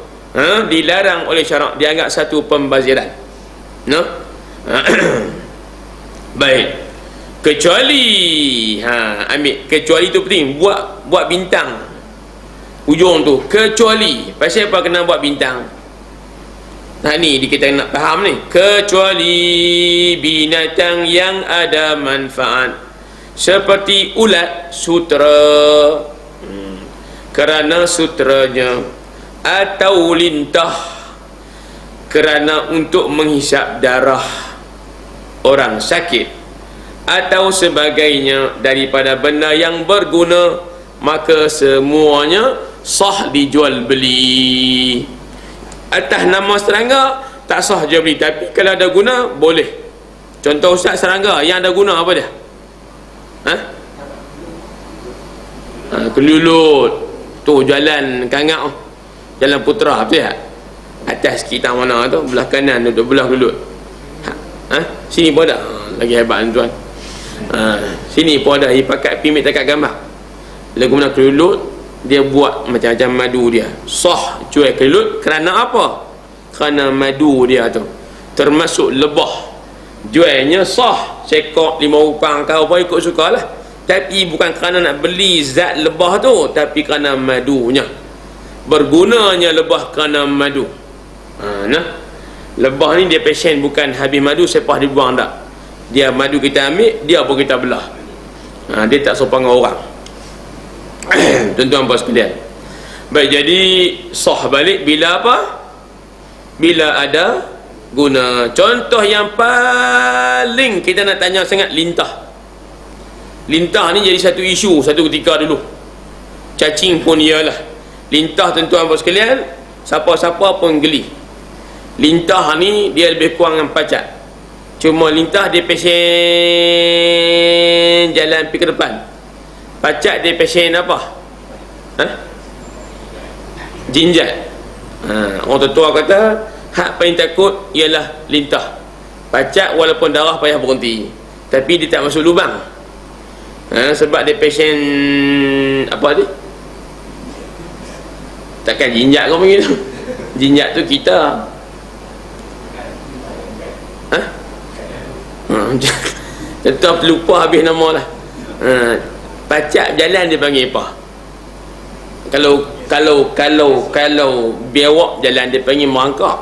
dilarang oleh syarak, dianggap satu pembaziran. Baik, kecuali ambil kecuali tu penting, buat bintang ujung tu, kecuali. Pasal apa kena buat bintang? Ni kita nak faham ni. Kecuali binatang yang ada manfaat, seperti ulat, sutera, kerana suteranya, atau lintah, kerana untuk menghisap darah orang sakit, atau sebagainya daripada benda yang berguna, maka semuanya sah dijual beli. Atas nama serangga tak sah jual beli, tapi kalau ada guna boleh. Contoh ustaz, serangga yang ada guna apa dia? Kelulut tu, jalan Kangak, jalan Putra, betul tak? Atas kita mana tu, belah kanan tu, belah kelulut. Sini pun ada, lagi hebat tuan. Sini pun ada, dia pakai pimit dekat gambar. Lagu mana kelulut, dia buat macam-macam madu dia. Sah jual kelulut kerana apa? Kerana madu dia tu, termasuk lebah. Jualnya sah, sekok 5 rupang kau apa ikut suka lah, tapi bukan kerana nak beli zat lebah tu, tapi kerana madunya. Bergunanya lebah kerana madu. Lebah ni dia passion, bukan habis madu sepah dibuang tak. Dia madu kita ambil, dia pun kita belah. Dia tak sopan dengan orang. Tuan-tuan puan sekalian. Baik, jadi sah balik bila apa? Bila ada guna. Contoh yang paling kita nak tanya sangat, lintah. Lintah ni jadi satu isu satu ketika dulu. Cacing pun iyalah. Lintah, tuan-tuan puan sekalian, siapa-siapa pun geli. Lintah ni dia lebih kurang dengan pacat. Cuma lintah dia pesen jalan pergi ke depan. Pacat dia pesen apa? Jinjat. Orang tua kata hak paling takut ialah lintah. Pacat walaupun darah payah berhenti, tapi dia tak masuk lubang. Sebab dia pesen apa dia? Takkan jinjat kau panggil tu. Jinjat tu kita. Tetap lupa habis nama lah. Pacat berjalan dia panggil apa? Kalau biawak jalan dia panggil merangkak.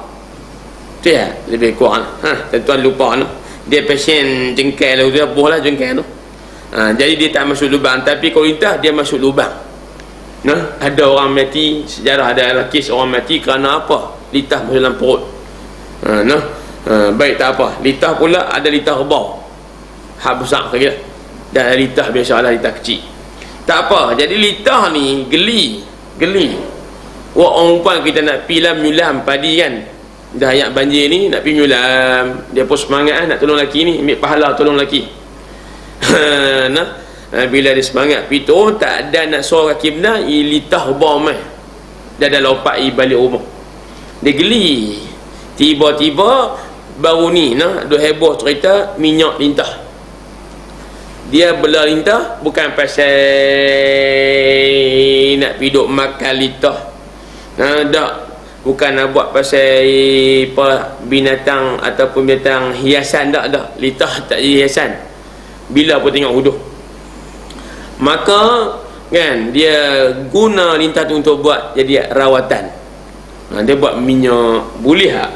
Tu ya, lebih kurang. Tuan-tuan lupa no. Dia pesen jengkel tu, buah lah jengkel tu. Jadi dia tak masuk lubang, tapi kalau lintah dia masuk lubang. Ada orang mati, sejarah ada kes orang mati kerana apa? Lintah masuk dalam perut. Baik, tak apa. Lintah pula ada lintah rebau, hak besar lagi lah. Dan lintah biasalah, lintah kecil. Tak apa. Jadi lintah ni geli. Orang umpan kita nak pilam nyulam padi kan, dah ayat banjir ni nak pergi menyulam, dia pun semangat nak tolong lelaki ni, ambil pahala tolong lelaki. Bila dia semangat pergi tu, tak ada nak suruh kaki benar, litah bom dia dah lompat balik rumah. Dia geli, tiba-tiba baru ni duk heboh cerita minyak lintah. Dia bela lintah bukan pasal nak pergi duk makan lintah, tak, bukan nak buat pasal apa binatang ataupun binatang hiasan, tak. Lintah tak jadi hiasan bila pun tengok huduh. Maka kan dia guna lintah tu untuk buat jadi rawatan. Dia buat minyak, boleh tak?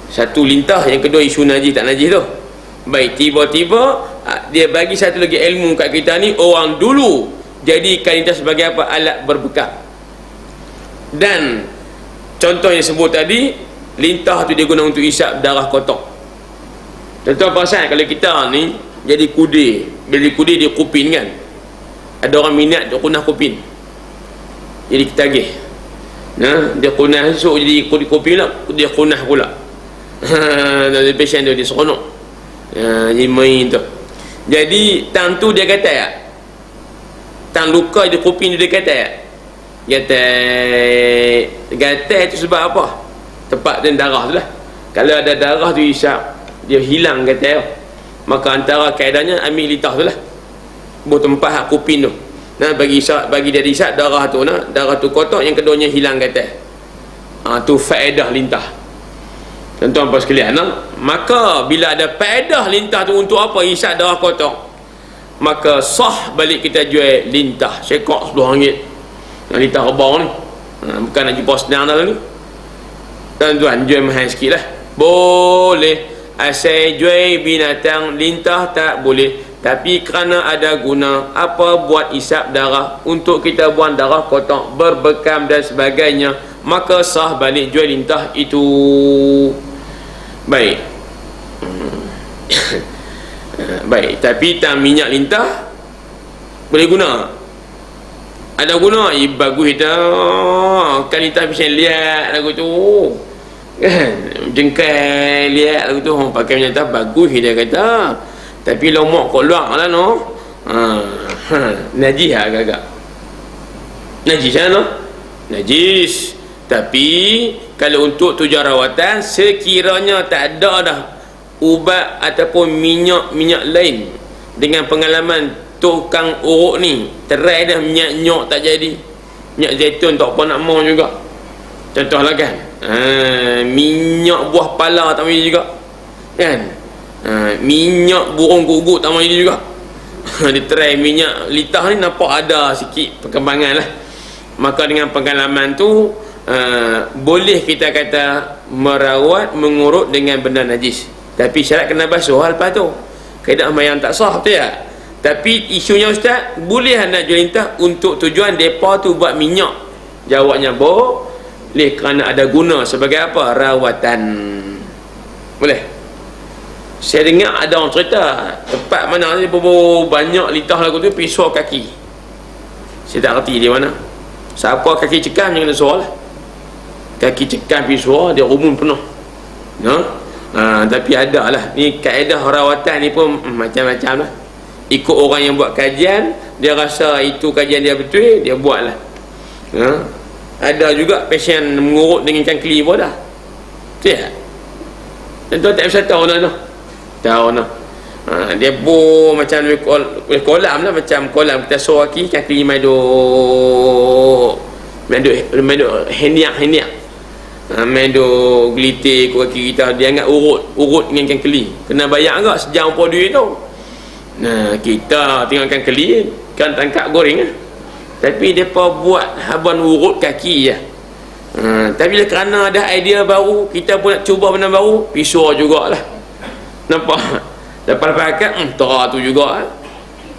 Satu lintah, yang kedua isu najis tak najis tu. Baik, tiba-tiba dia bagi satu lagi ilmu kat kita ni, orang dulu jadikan lintah sebagai apa? Alat berbekam. Dan contoh yang sebut tadi, lintah tu dia guna untuk isap darah kotor. Contoh perasan kalau kita ni jadi kudir, bila kudir dia kupin kan, ada orang minat dia kunah kupin, jadi kita tagih, dia kunah esok jadi kupin lah, dia kunah pula. Dari pasien tu dia seronok, jadi main tu. Jadi tang tu dia kata ya, tang luka dia kupin dia kata ya, gatal tu sebab apa? Tempat dan darah tu lah. Kalau ada darah tu isap, dia hilang gatal. Maka antara kaedahnya ambil litah tu lah, buat tempat hak kupin tu, bagi dia isap darah tu, darah tu kotor, yang keduanya hilang gatal. Tu faedah lintah. Tuan-tuan puan sekalian, maka bila ada faedah lintah tu untuk apa? Isap darah kotor. Maka sah balik kita jual lintah sekok RM10. Lintah rebang ni, bukan nak jumpa senang dah ni. Tuan-tuan jual mahal sikit lah, boleh. Asal jual binatang lintah tak boleh, tapi kerana ada guna apa, buat isap darah untuk kita buang darah kotor, berbekam dan sebagainya, maka sah balik jual lintah itu. Baik. Baik, tapi tang minyak lintah boleh guna, ada guna, bagus kita kan lintah bisa lihat lagu tu kan, jengkai lihat lagu tu, orang pakai minyak lintah bagus dia kata, tapi lomak kau luar lah najis lah agak-agak, najis lah najis. Tapi kalau untuk tujuan rawatan, sekiranya tak ada dah ubat ataupun minyak lain, dengan pengalaman tukang urut ni, terai dah minyak nyok tak jadi, minyak zaitun tak apa nak mau juga. Contohlah kan, minyak buah pala tak mau juga kan, minyak burung gugut tak mau juga. Dia terai minyak litah ni, nampak ada sikit perkembangan lah. Maka dengan pengalaman tu, boleh kita kata merawat, mengurut dengan benda najis, tapi syarat kena basuh lepas tu. Kaedah mayang tak sah, betul tak? Tapi isunya ustaz, boleh nak jual lintah untuk tujuan depa tu buat minyak? Jawabnya boleh, kerana ada guna sebagai apa? Rawatan. Boleh. Saya dengar ada orang cerita tempat mana ni banyak lintah lagu tu, pisau kaki. Saya tak reti dia mana. Siapa kaki cekam yang kena suruh lah. Kaki cekam pisau, dia rumun penuh. Tapi ada lah ni kaedah rawatan ni pun macam-macam lah. Ikut orang yang buat kajian, dia rasa itu kajian dia betul, dia buat lah. Ada juga pasien mengurut dengan cangkeli pun dah. Betul tak? Tentu tak bisa tahu lah. Dia pun macam kolam lah, macam kolam kita suruh kaki, cangkeli main duk henyak, main duk gelitik kaki kita. Dia anggap urut dengan cangkeli, kena bayar agak sejam apa duit tu. Kita tengok cangkeli kan tangkap goreng lah, tapi mereka buat haban urut kaki je. Tapi kerana ada idea baru, kita pun nak cuba benda baru, pisau jugalah. Nampak? Lepas pakai tera tu juga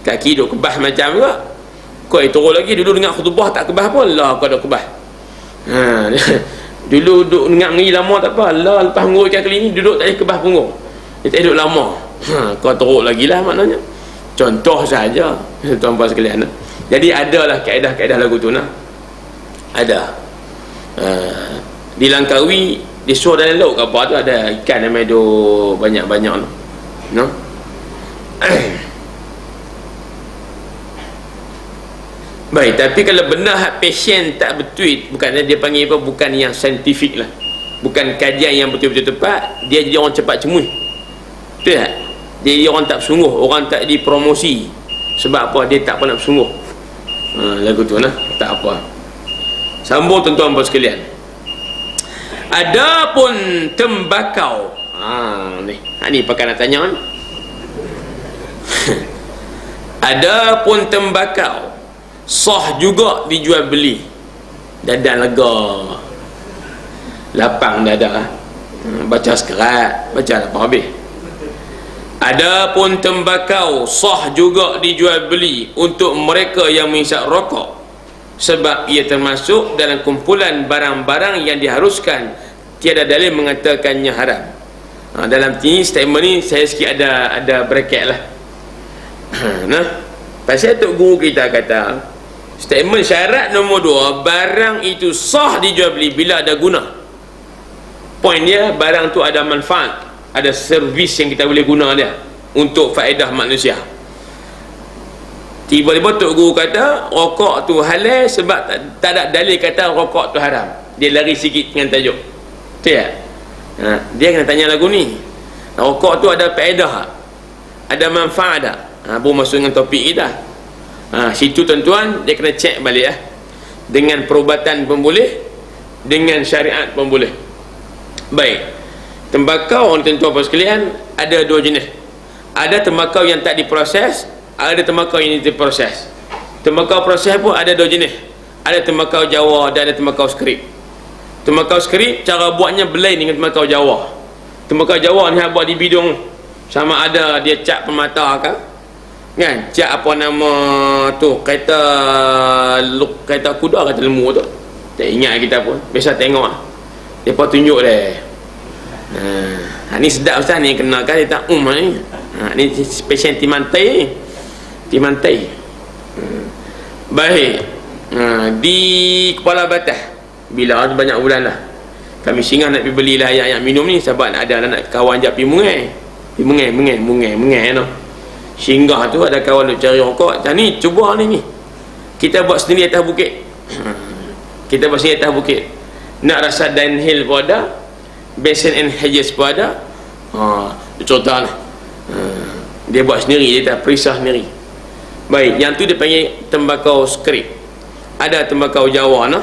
kaki duk kebas macam juga. Kau turun lagi, dulu dengar khutbah tak kebas pun lah, kau dah kebas. Dulu duduk dengar mengi lama tak apa lah, lepas ngurut cangkeli ni duduk tak boleh kebas punggung, dia tak duduk lama. Kau teruk lagi lah maknanya. Contoh saja tuan-tuan sekalian. Jadi adalah kaedah-kaedah lagu tu ada. Di Langkawi Dia suruh dalam laut ke apa tu, ada ikan yang main banyak-banyak tu. No? Baik, tapi kalau benar pasien tak betul, bukan dia panggil apa, bukan yang saintifik lah, bukan kajian yang betul-betul tepat, dia jadi orang cepat cemui. Betul tak? Dia jadi orang tak bersungguh, orang tak dipromosi. Sebab apa? Dia tak pernah bersungguh. Lagu tu lah, tak apa. Sambung tuan-tuan dan sekalian. Adapun tembakau, ni pakai nak tanya ni. Adapun tembakau sah juga dijual beli, dadan lega, lapang dada, baca sekerat, baca lapang habis. Adapun tembakau sah juga dijual beli untuk mereka yang menghisap rokok, sebab ia termasuk dalam kumpulan barang-barang yang diharuskan, tiada dalil mengatakannya haram. Dalam ini statement ni saya sikit ada bracket lah. Nah, pasal Tok Guru kita kata statement syarat nombor 2, barang itu sah dijual beli bila ada guna. Poin dia, barang tu ada manfaat, ada servis yang kita boleh guna dia untuk faedah manusia. Tiba-tiba Tok Guru kata rokok tu halal sebab tak ada dalil kata rokok tu haram. Dia lari sikit dengan tajuk. Betul tak? Dia kena tanya lagu ni, rokok tu ada faedah, ada manfaat tak? Baru masuk dengan topik kita. Situ tuan-tuan dia kena cek balik dengan perubatan pun boleh, dengan syariat pun boleh. Baik, tembakau ni tuan-tuan sekalian ada dua jenis. Ada tembakau yang tak diproses, ada tembakau yang diproses. Tembakau proses pun ada dua jenis. Ada tembakau Jawa dan ada tembakau skrip. Tembakau skrip cara buatnya berlain dengan tembakau Jawa. Tembakau Jawa ni buat di bidung, sama ada dia cap pemata ke, kan, cap apa nama tu, kereta kuda, kereta lembu tu, tak ingat kita pun, biasa tengok depa tunjuk dia. Ni sedap Ustaz ni, kenal kan dia tak ni. Ni spesial Timantai. Baik. Di Kepala Batas, bila banyak bulan lah, kami singgah nak pergi belilah ayat-ayat minum ni, sebab ada nak kawan je pergi mungai no. Singgah tu ada kawan nak cari rokok. Ni cuba ni kita buat sendiri atas bukit. Kita buat sendiri atas bukit. Nak rasa downhill pun ada, basin and hedges pun ada. Contoh lah, dia buat sendiri, dia tak perisah sendiri. Baik, yang tu dia panggil tembakau skrip. Ada tembakau Jawa no.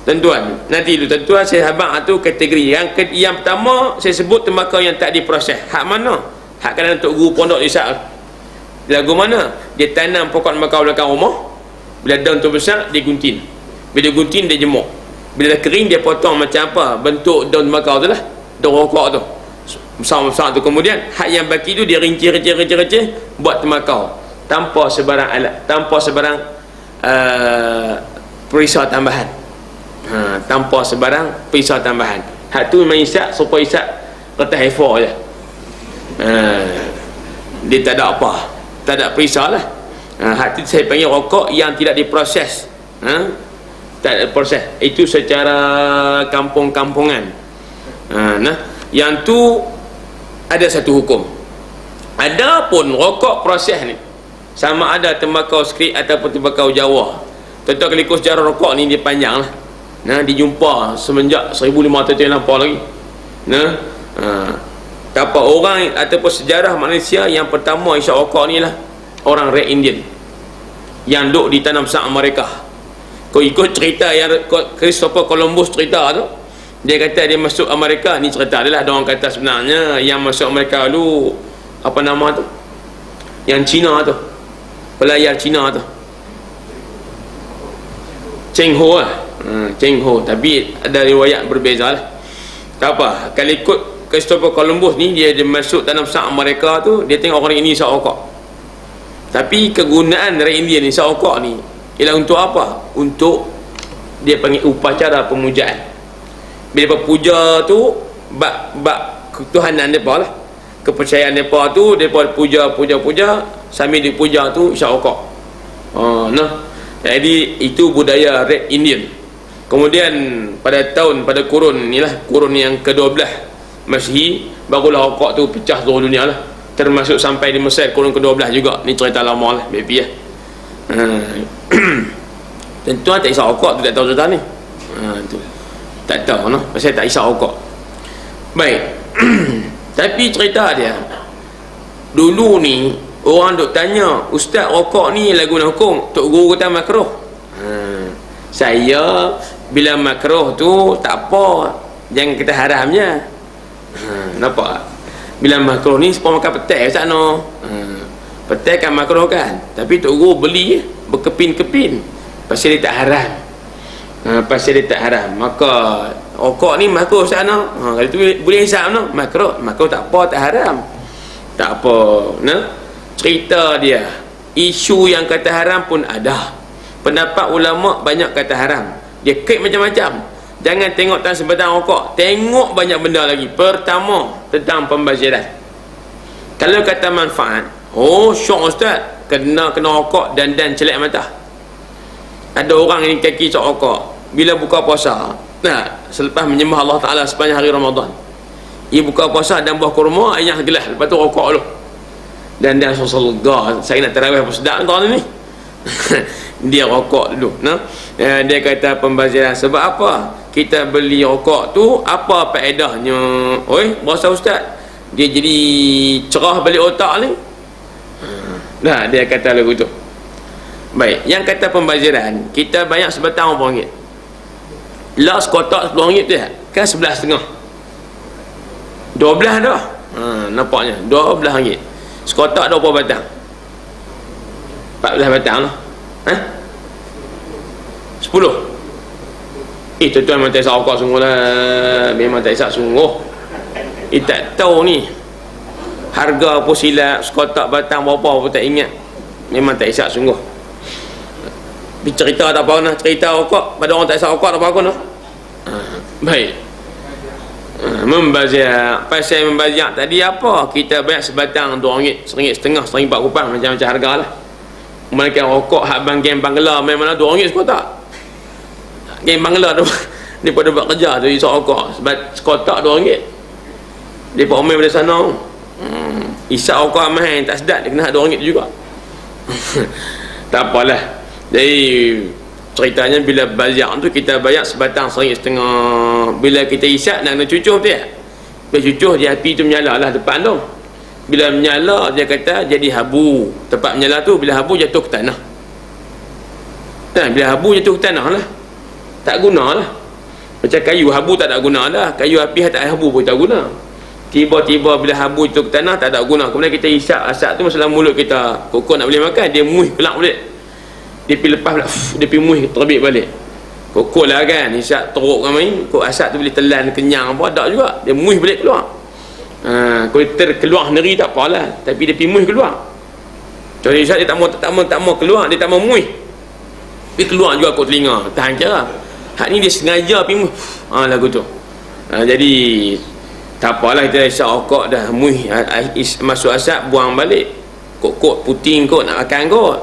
Tuan-tuan, nanti dulu tuan-tuan saya habang tu kategori yang pertama saya sebut tembakau yang tak diproses. Hak mana? Hak kadang Tok Guru pondok Isyak. Lagu mana? Dia tanam pokok tembakau belakang rumah. Bila daun tu besar dia gunting. Bila gunting dia jemur. Bila dah kering dia potong macam apa bentuk daun tembakau tu lah, daun rokok tu besar-besar tu. Kemudian hak yang baki tu dia rincir buat tembakau tanpa sebarang alat, tanpa sebarang perisai tambahan. Tanpa sebarang perisai tambahan. Hak tu memang isap supaya isap kertas A4 je. Dia tak ada apa, tak ada perisai lah. Hak tu saya panggil rokok yang tidak diproses. Tak ada proses. Itu secara kampung-kampungan. Nah, yang tu ada satu hukum. Adapun rokok proses ni, sama ada tembakau skrip ataupun tembakau Jawa. Tuan-tuan kalau ikut sejarah rokok ni dia panjang lah. Dijumpa semenjak 1500 tahun lampau lagi. Apa orang ataupun sejarah Malaysia yang pertama isap rokok ni lah orang Red Indian yang duduk di tanah besar Amerika. Kau ikut cerita yang Christopher Columbus cerita tu, dia kata dia masuk Amerika, ni cerita dia lah. Dia orang kata sebenarnya yang masuk Amerika dulu apa nama tu, yang Cina tu, pelayar Cina tu, Cheng Ho lah. Cheng Ho, tapi ada riwayat berbeza lah. Tak apa, kalau ikut Christopher Columbus ni, dia masuk tanah besar Amerika tu, dia tengok orang ini isap rokok. Tapi kegunaan Red Indian isap rokok ni ialah untuk apa? Untuk dia panggil upacara pemujaan. Bila puja tu bab ketuhanan mereka lah, kepercayaan mereka tu, mereka puja sambil dipuja tu isap rokok. Jadi itu budaya Red Indian. Kemudian pada kurun yang ke-12 Masih, barulah rokok tu pecah seluruh dunia lah, termasuk sampai di Mesir kurun ke-12 juga. Ni cerita lama lah, baby ya. Tentu tak isap rokok tu, tak tahu cerita ni. Tu tak tahu no, pasal tak isap rokok. Baik. Tapi cerita dia, dulu ni orang duk tanya, ustaz rokok ni lagu guna hukum? Tok guru kata makruh. Saya bila makruh tu tak apa, jangan kita haramnya. Nampak? Bila makruh ni sepuluh makan petai ustaz no. Petai kan makruh kan, tapi tok guru beli berkepin-kepin pasal dia tak haram. Pasal dia tak haram, maka rokok ni makruh ustaz no. Kalau tu boleh hisap no, makruh tak apa, tak haram. Tak apa, nah. Cerita dia, isu yang kata haram pun ada. Pendapat ulama banyak kata haram. Dia kait macam-macam. Jangan tengok tentang sebatang rokok, tengok banyak benda lagi. Pertama, tentang pembaziran. Kalau kata manfaat, oh syok ustaz, kena rokok dan celak mata. Ada orang yang kaki sok rokok bila buka puasa, nah, selepas menyembah Allah Ta'ala sepanjang hari Ramadan, ia buka puasa dan buah kurma, ayah gelas, lepas tu rokok dulu. Dan dia Rasulullah, saya nak tarawih apa sedap tuan ni. Dia rokok dulu, nah. Dia kata pembaziran. Sebab apa? Kita beli rokok tu, apa faedahnya? Oi, berasa ustaz, dia jadi cerah balik otak ni. Nah, dia kata lagu tu. Baik, yang kata pembaziran, kita banyak sebatang RM1. Lah sekotak RM10 tu kan 11,5. 12 dah. Nampaknya RM12. Sekotak 20 batang. 14 batang lah. 10. Tuan-tuan memang tak isap rokok sungguh lah. Memang tak isap sungguh. Tak tahu ni harga apa silap, sekotak batang berapa pun tak ingat. Memang tak isap sungguh. Cerita tak apa nak cerita rokok pada orang tak isap rokok tak apa nak. Baik. Membazir. Pasal membazir tadi apa? Kita bayar sebatang RM2, RM1.5, RM1.4 macam-macam harga lah. Mereka rokok hak bang geng Bangla memang RM2 sekotak. Geng Bangla tu daripada buat kerja tu isap rokok sebab sekotak RM2. Depa omel pada sana. Isap rokok mahal tak sedap, dia kena RM2 juga. Tak apalah. Jadi ceritanya bila bazar tu kita bayar sebatang RM1.5. Bila kita isap nak kena cucuh tu ya. Bila cucuh dia api tu menyala lah depan tu. Bila menyala dia kata jadi habu. Tempat menyala tu bila habu jatuh ke tanah. Bila habu jatuh ke tanah lah, tak guna lah. Macam kayu habu tak ada guna dah. Kayu api tak ada habu pun tak guna. Tiba-tiba bila habu jatuh ke tanah tak ada guna. Kemudian kita isap asap tu masalah mulut kita. Kokok nak boleh makan, dia muih kelak balik. Dia pergi lepas pula, dia pergi muih terbit balik. Kokok lah kan, isap teruk kan main. Kok asap tu boleh telan kenyang apa tak juga. Dia muih balik keluar. Kalau terkeluar sendiri tak apalah, tapi dia pergi muih keluar. Contoh isap dia tak mau keluar, dia tak mau muih. Dia keluar juga kot telinga, tahan cara. Hak ni dia sengaja pergi muih. Lagu tu. Jadi tak apalah, kita isap rokok dah muih, masuk asap buang balik. Kok puting kot nak makan kot.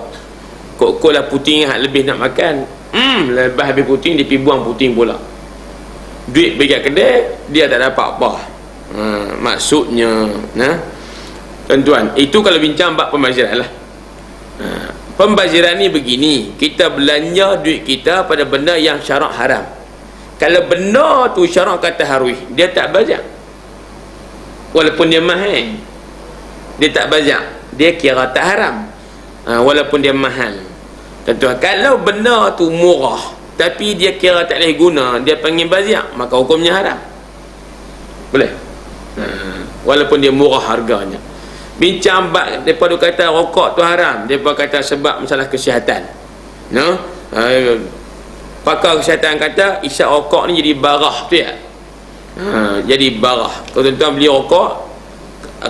Kok lah puting hak lebih nak makan. Lepas habis puting dia pergi buang puting pula. Duit bagi kat kedai dia tak dapat apa. Maksudnya tuan-tuan, itu kalau bincang bab pembaziran lah. Pembaziran ni begini, kita belanja duit kita pada benda yang syarak haram. Kalau benda tu syarak kata harus, dia tak bazar. Walaupun dia mahal, dia tak bazar, dia kira tak haram. Walaupun dia mahal. Tentu kalau benda tu murah tapi dia kira tak boleh guna, dia panggil bazar, maka hukumnya haram. Boleh? Walaupun dia murah harganya. Bincang bab depa kata rokok tu haram, depa kata sebab masalah kesihatan. Pakar kesihatan kata isap rokok ni jadi barah tu ya. Jadi barah. Kalau tuan-tuan beli rokok,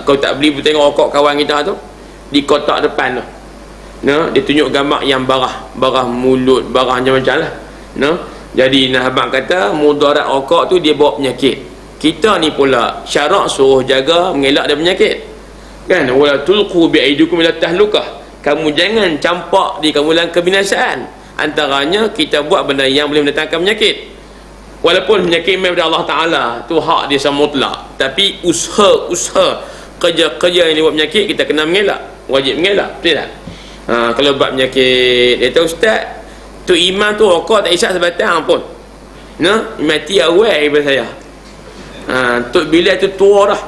kalau tak beli pun tengok rokok kawan kita tu di kotak depan tu. Dia tunjuk gambar yang barah mulut, barah macam-macam lah. Jadi Nahabang kata mudarat rokok tu dia bawa penyakit. Kita ni pula syarak suruh jaga mengelak dari penyakit. Kan, wala tulqu bi aidikum ila tahlukah. Kamu jangan campak di kamu dalam kebinasaan. Antaranya kita buat benda yang boleh mendatangkan penyakit. Walaupun penyakit mai daripada Allah Ta'ala, tu hak dia sama mutlak, tapi usaha kerja-kerja yang buat penyakit kita kena mengelak, wajib mengelak, betul tak? Kalau buat penyakit, dia tahu ustaz, tu iman tu rokok tak isap sebatang pun, mati awal daripada saya. Tok Bilal tu tua dah,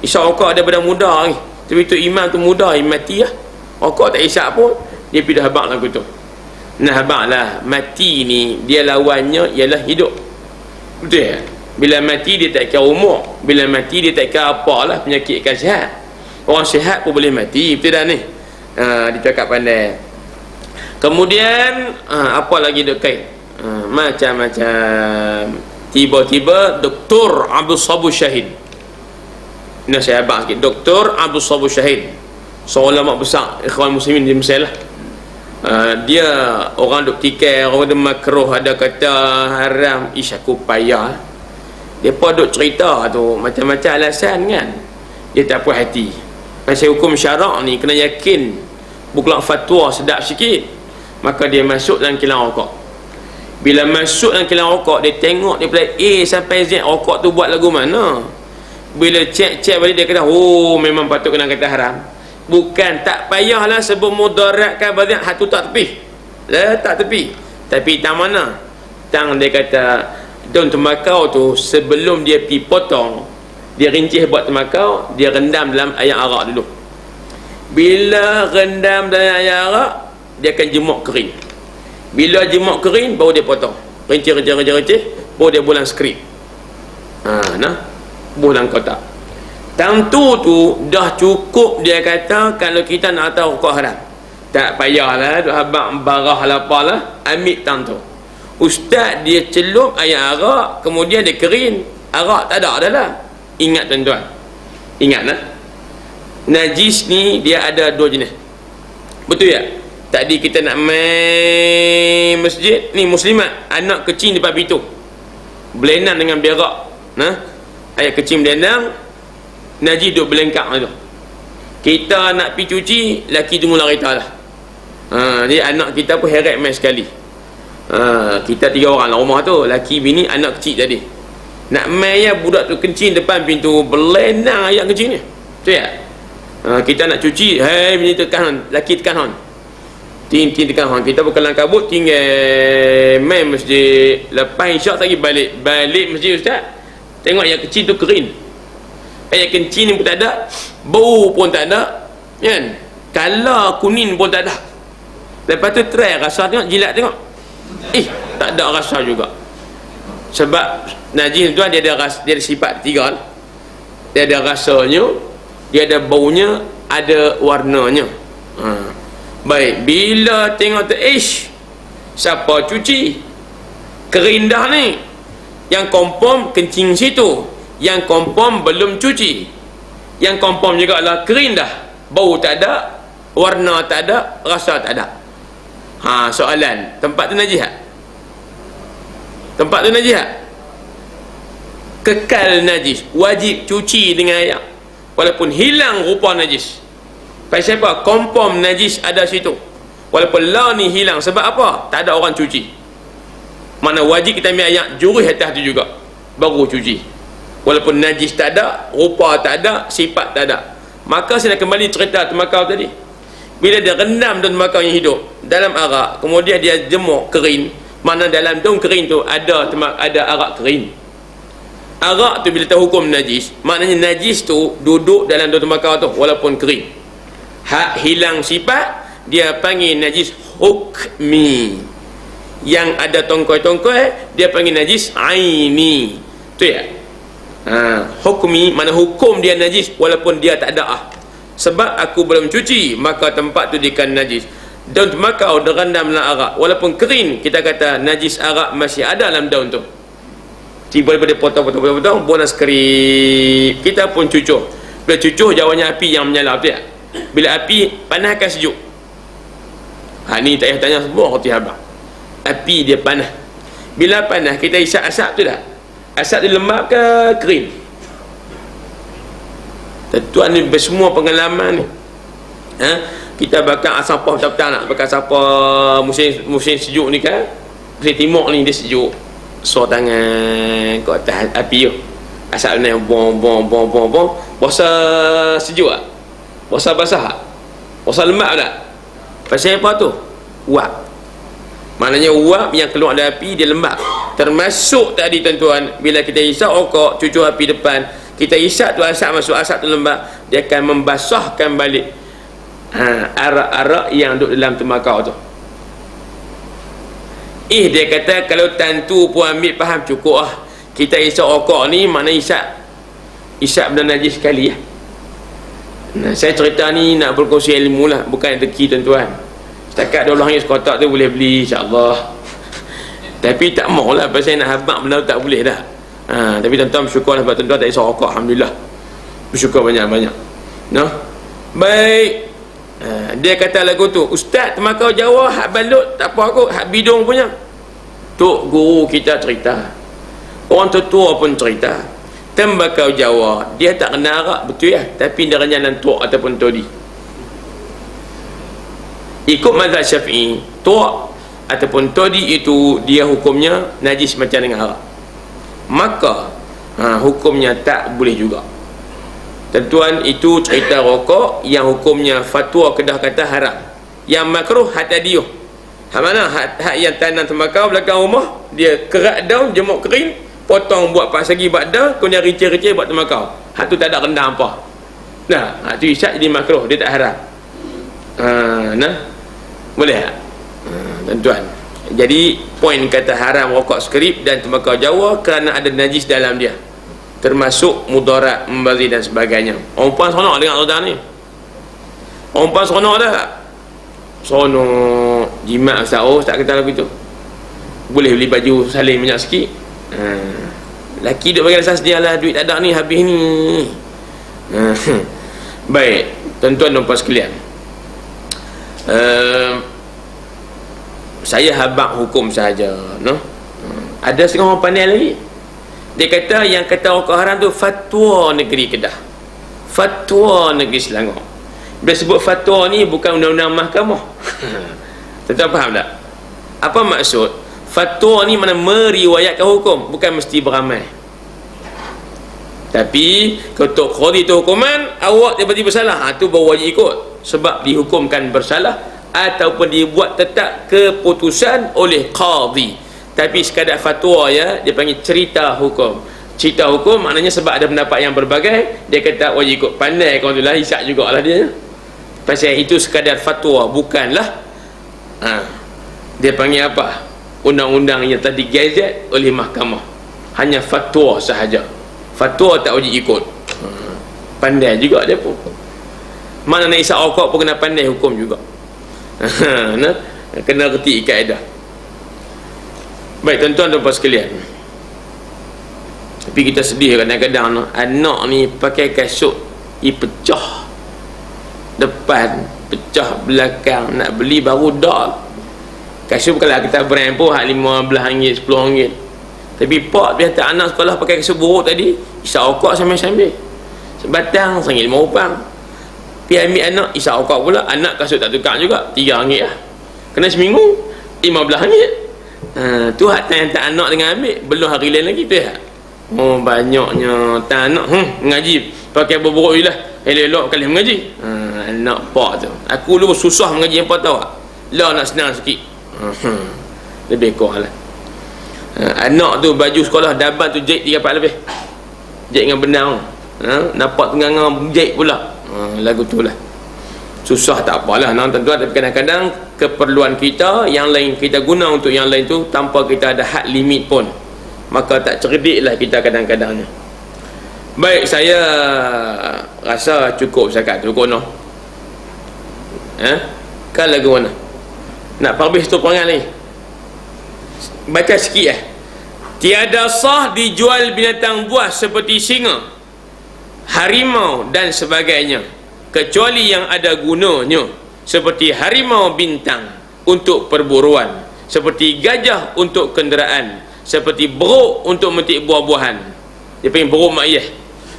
isap rokok daripada muda lagi, tapi tu iman tu muda, mati lah, rokok tak isap pun, dia pergi dah habaq lagu tu. Nah habaq lah, mati ni dia lawannya ialah hidup, betul tak? Bila mati dia tak kira umur, bila mati dia tak kira apalah, penyakit kan sihat. Orang sihat pun boleh mati, betul tak ni? Dia cakap pandai. Kemudian apa lagi dekat? Macam-macam. Tiba-tiba Dr. Abdul Sabur Syahid, ini saya abang sikit, Dr. Abdul Sabur Syahid, seorang ulama besar Ikhwan Muslimin di Mesir lah. Dia orang duk tikai, orang ada makruh, ada kata haram, aku payah. Dia pun duk cerita tu macam-macam alasan kan, dia tak puas hati. Pasal hukum syarak ni kena yakin, bukan fatwa sedap sikit. Maka dia masuk dalam kilang rokok. Bila masuk dalam kilang rokok, dia tengok daripada A sampai Z rokok tu buat lagu mana. Bila cek balik, dia kata, oh memang patut kena kata haram. Bukan tak payahlah sebab mudaratkan badan, hatu tak tepi, tak tepi. Tapi tang mana? Tang dia kata daun tembakau tu sebelum dia pi potong, dia rincih buat tembakau, dia rendam dalam air arak dulu. Bila rendam dalam air arak, dia akan jemuk kering. Bila jemuk kering, baru dia potong, rincih, baru dia bulan skrip. Bulan kotak. Tentu tu dah cukup, dia kata kalau kita nak tahu rokok haram, tak payahlah duk habaq barah lah apalah, ambil tang tu. Ustaz dia celup air arak, kemudian dia kering, arak tak ada dah lah. Ingat tuan-tuan, ingat lah, najis ni dia ada dua jenis, betul ya? Tadi kita nak main masjid ni, muslimat anak kecil depan pintu belenang dengan berak, ayat kecil belenang, najis duduk belengkak tu. Kita nak pergi cuci, laki tu mula kereta lah. Jadi anak kita pun heret main sekali. Kita 3 orang lah rumah tu, laki, bini, anak kecil tadi. Nak main ya, budak tu kencing depan pintu, belenang ayat kecil ni, betul tak? Kita nak cuci, hai bini tekan, laki tekan hon, ting tekan hon. Kita berkelang kabut, tinggal main masjid. Lepas isyak lagi balik masjid ustaz, tengok yang kecil tu kering, ayat kencing ni pun tak ada, bau pun tak ada kan, color kuning pun tak ada. Lepas tu try rasa, tengok, jilat tengok, tak ada rasa juga. Sebab najis tu dia ada rasa, dia ada sifat 3 lah. Dia ada rasanya, dia ada baunya, ada warnanya. Baik, bila tengok tu, siapa cuci kering dah ni, yang kompom kencing situ, yang kompom belum cuci, yang kompom juga lah kering dah, bau tak ada, warna tak ada, rasa tak ada. Soalan, tempat tu najis tak? Tempat tu najis tak? Kekal najis, wajib cuci dengan air walaupun hilang rupa najis. Pasal apa? Kompom najis ada situ, walaupun lah ni hilang. Sebab apa? Tak ada orang cuci. Mana wajib kita ambil air jurus atas tu juga, baru cuci. Walaupun najis tak ada, rupa tak ada, sifat tak ada. Maka saya nak kembali cerita tembakau tadi. Bila dia rendam daun tembakau yang hidup dalam arak, kemudian dia jemuk kering, mana dalam daun kering tu ada arak kering. Arak tu bila tahu hukum najis, maknanya najis tu duduk dalam daun tembakau tu walaupun kering. Hak hilang sifat, dia panggil najis hukmi. Yang ada tongkoi-tongkoi, dia panggil najis aini. Tu ya? Hukmi mana hukum dia najis walaupun dia tak ada. Sebab aku belum cuci, maka tempat tu dikan najis. Daun tembakau direndam dalam arak walaupun kering, kita kata najis arak masih ada dalam daun tu. Tiba-tiba dia potong bola skrip, kita pun cucuh. Bila cucuh, jawabnya api yang menyala, betul tak? Bila api panaskan sejuk, ni tak payah tanya semua roti habang, api dia panas. Bila panas, kita isap asap tu dah, asap tu lembab ke kering? Tuan ni bersemua pengalaman ni. Kita bakar asapah petang-petang, nak bakar asapah musim sejuk ni kan, musim timur ni dia sejuk, so tangan kat atas api tu, asal naik bom, puasa sejuk tak? Puasa basah tak? Puasa lembab tak? Pasal apa tu? Uap. Maknanya uap yang keluar dari api dia lembab. Termasuk tadi tuan-tuan, bila kita isap rokok, cucur api depan, kita isap tu asap masuk, asap tu lembab, dia akan membasahkan balik arak-arak yang duduk dalam tembakau tu. Dia kata kalau tantu pun ambil faham cukup lah. Kita isap rokok ni mana isap benda najis sekali lah. Nah, saya cerita ni nak berkongsi ilmu lah, bukan rezeki tuan-tuan. Setakat RM12 sekotak tu boleh beli insyaAllah. Tapi tak maulah pasal nak habak benda tu tak boleh dah. Tapi tuan-tuan bersyukurlah sebab tuan-tuan tak isap rokok, alhamdulillah. Bersyukur banyak-banyak. No? Baik. Dia kata lagu tu, Ustaz tembakau Jawa hak balut tak apa aku, hak bidung punya. Tok guru kita cerita, orang tua pun cerita, tembakau Jawa dia tak kena arak, betul ya, tapi dia renyah dengan tok ataupun todi. Ikut mazhab Syafi'i, tok ataupun todi itu dia hukumnya najis macam dengan arak, maka hukumnya tak boleh juga. Tentuan itu cerita rokok yang hukumnya fatwa Kedah kata haram. Yang makruh hak tadi tu. Hak mana? Hak yang tanam tembakau belakang rumah, dia kerat daun, jemuk kering, potong buat pas segi buat dah, kemudian ricil-ricil buat tembakau. Hak tu tak ada rendang apa. Nah, hak tu isyak jadi makruh, dia tak haram. Nah. Boleh tak? Tuan-tuan. Jadi poin kata haram rokok skrip dan tembakau Jawa kerana ada najis dalam dia, termasuk mudarat, membazir dan sebagainya. Orang puan seronok dengan rodang ni. Orang puan seronok dah. Seronok jimat Ustaz. Ustaz kata lagu tu, boleh beli baju salin minyak sikit. Laki duk bagi rasa sedia lah, duit tak ada ni, habis ni. Baik, tuan-tuan dan puan sekalian, saya habaq hukum saja, no? Ada setengah orang pandai lagi. Dia kata yang kata rokok haram tu fatwa negeri Kedah, fatwa negeri Selangor. Bila sebut fatwa ni bukan undang-undang mahkamah. Tuan-tuan faham tak? Apa maksud? Fatwa ni mana meriwayatkan hukum, bukan mesti beramal. Tapi ketuk qadi tu hukuman, awak tiba-tiba salah, tu baru wajib ikut, sebab dihukumkan bersalah ataupun dibuat tetap keputusan oleh qadi. Tapi sekadar fatwa ya, dia panggil cerita hukum. Cerita hukum maknanya sebab ada pendapat yang berbagai, dia kata wajib ikut. Pandai kau tu lah, isyak jugalah dia. Pasal itu sekadar fatwa, bukanlah dia panggil apa, undang-undang yang telah digazet oleh mahkamah. Hanya fatwa sahaja. Fatwa tak wajib ikut. Pandai juga dia pun. Mana nak isyak rokok pun kena pandai hukum juga. Nah, kena reti kaedah. Baik tuan-tuan dan puan sekalian, tapi kita sedih kadang-kadang anak ni pakai kasut pecah depan, pecah belakang, nak beli baru dah. Kasut kalau kita brand pun hak RM15, RM10. Tapi pak dia hantar anak sekolah pakai kasut buruk tadi, isyak rokok sambil-sambil. Sebatang RM1.5. Pergi ambil anak, isyak rokok pula. Anak kasut tak tukar juga, RM3 lah. Kena seminggu RM15. Tu hak hantar anak dengan ambil, belum hari lain lagi tu ya. Oh banyaknya tak anak mengaji pakai buruk je lah, elok-elok kali mengaji. Anak pak tu, aku dulu susah mengaji, apa tahu tak? Lah nak senang sikit. Lebih kurang lah. Anak tu baju sekolah daban tu jahit 3-4 lebih, jahit dengan benang. Nampak tengah-tengah jahit pula. Lagu tu lah. Susah tak apalah tuan-tuan, tapi kadang-kadang keperluan kita yang lain kita guna untuk yang lain tu tanpa kita ada had limit pun, maka tak cerdik lah kita kadang-kadangnya. Baik, saya rasa cukup zakat tu kono. Kan lagu mana nak perbis tu perangai ni, baca sikit Tiada sah dijual binatang buas seperti singa, harimau dan sebagainya, kecuali yang ada gunanya, seperti harimau bintang untuk perburuan, seperti gajah untuk kenderaan, seperti beruk untuk memetik buah-buahan, dia panggil beruk makyah,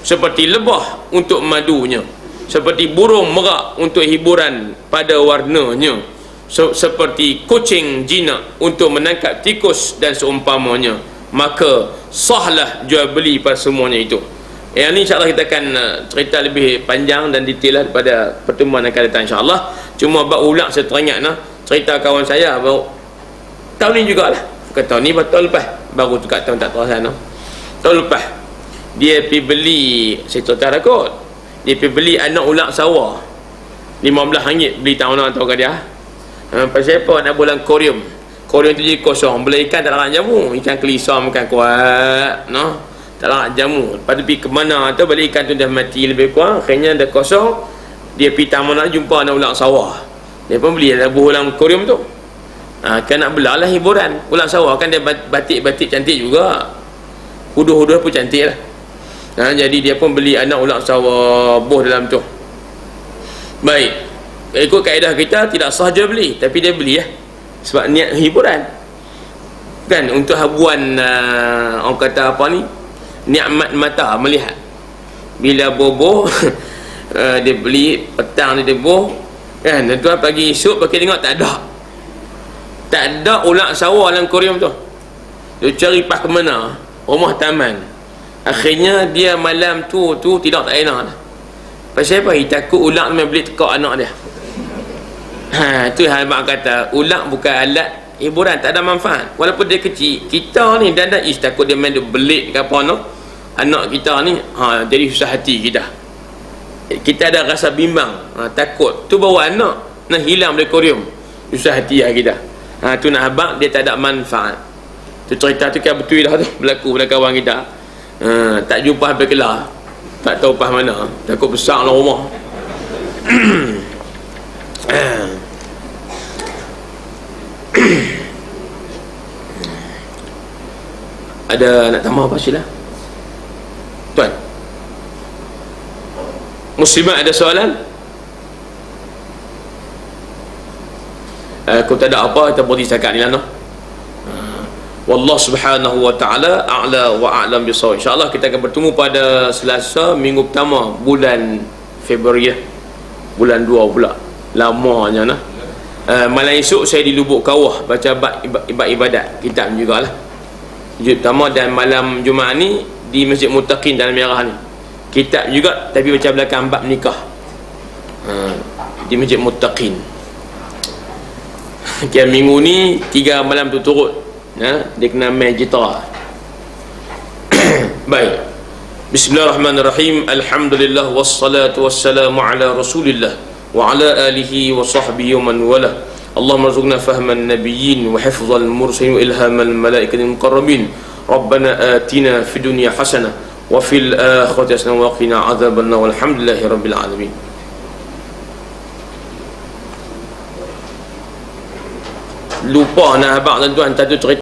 seperti lebah untuk madunya, seperti burung merak untuk hiburan pada warnanya, seperti kucing jinak untuk menangkap tikus dan seumpamanya, maka sahlah jual beli pada semuanya itu. Yang ni insyaAllah kita akan cerita lebih panjang dan detail lah pada pertemuan akan datang insyaAllah. Cuma bab ulang saya teringat cerita kawan saya baru tahun ni jugalah, bukan tahun ni, tahun lepas baru tukar tahun tak terasa tahun lepas dia pergi beli, saya cerita dah kot, dia pergi beli anak ulang sawah RM15 beli tahun tahu ke dia. Pasal apa? Nak bulan koreum tu jadi kosong, beli ikan tak nak jamu, ikan kelisa makan kuat tak nak jamu. Lepas tu pergi ke mana tu balik ikan tu dah mati lebih kurang, akhirnya dah kosong. Dia pergi taman nak jumpa anak ulang sawah, dia pun beli labuh ulang koreum tu. Kan nak belah lah hiburan ulang sawah, kan dia batik-batik cantik juga, huduh-huduh pun cantik lah. Jadi dia pun beli anak ulang sawah buh dalam tu. Baik, ikut kaedah kita tidak sah jual beli, tapi dia beli sebab niat hiburan kan, untuk habuan orang kata apa ni, nikmat mata melihat. Bila boboh dia beli petang dia boh kan, tuan pagi esok pakai tengok tak ada ulang sawah dalam koreum tu. Dia cari pas ke mana, rumah taman. Akhirnya dia malam tu tidur tak enak dah. Pasal apa? Dia takut ulang memang beli tekak anak dia. Tu hal mak kata ulang bukan alat hiburan, tak ada manfaat walaupun dia kecil. Kita ni dan takut dia main belit ke apa anak kita ni, jadi susah hati kita ada rasa bimbang, takut tu bawa anak nak hilang dari koreum, susah hati kita. Tu nak habaq dia tak ada manfaat. Tu cerita tu kan betul dah tu berlaku pada kawan kita. Tak jumpa sampai Kelah, tak tahu pas mana, takut besar lah rumah. Ada nak tambah apa sila? Tuan Muslimat ada soalan? Kalau tak ada apa, kita berhenti setakat ni lah Wallah subhanahu wa ta'ala a'la wa a'lam bisawab. InsyaAllah kita akan bertemu pada Selasa minggu pertama bulan Februari, bulan 2 pula, lamanya malam esok saya di Lubuk Kawah baca ibadat kitab jugalah, juz pertama. Dan malam Jumaat ni di Masjid Muttaqin Dalam Merah ni kitab juga, tapi baca belakang bab nikah di Masjid Muttaqin. Minggu ni 3 malam tu turut dia kena main gitar. Baik, bismillahirrahmanirrahim. Alhamdulillah wassalatu wassalamu ala rasulillah wa ala alihi wa sahbihi wa man wala. Allahumma rzuqna fahman nabiyyin wa hifzal mursalin wa ilhamal malaikatil muqarrabin. Rabbana atina fid dunya hasanah wa fil akhirati hasanah wa qina adzabannar. Walhamdulillahi rabbil alamin. Lupa nak habaq tuan-tuan, tadi cerita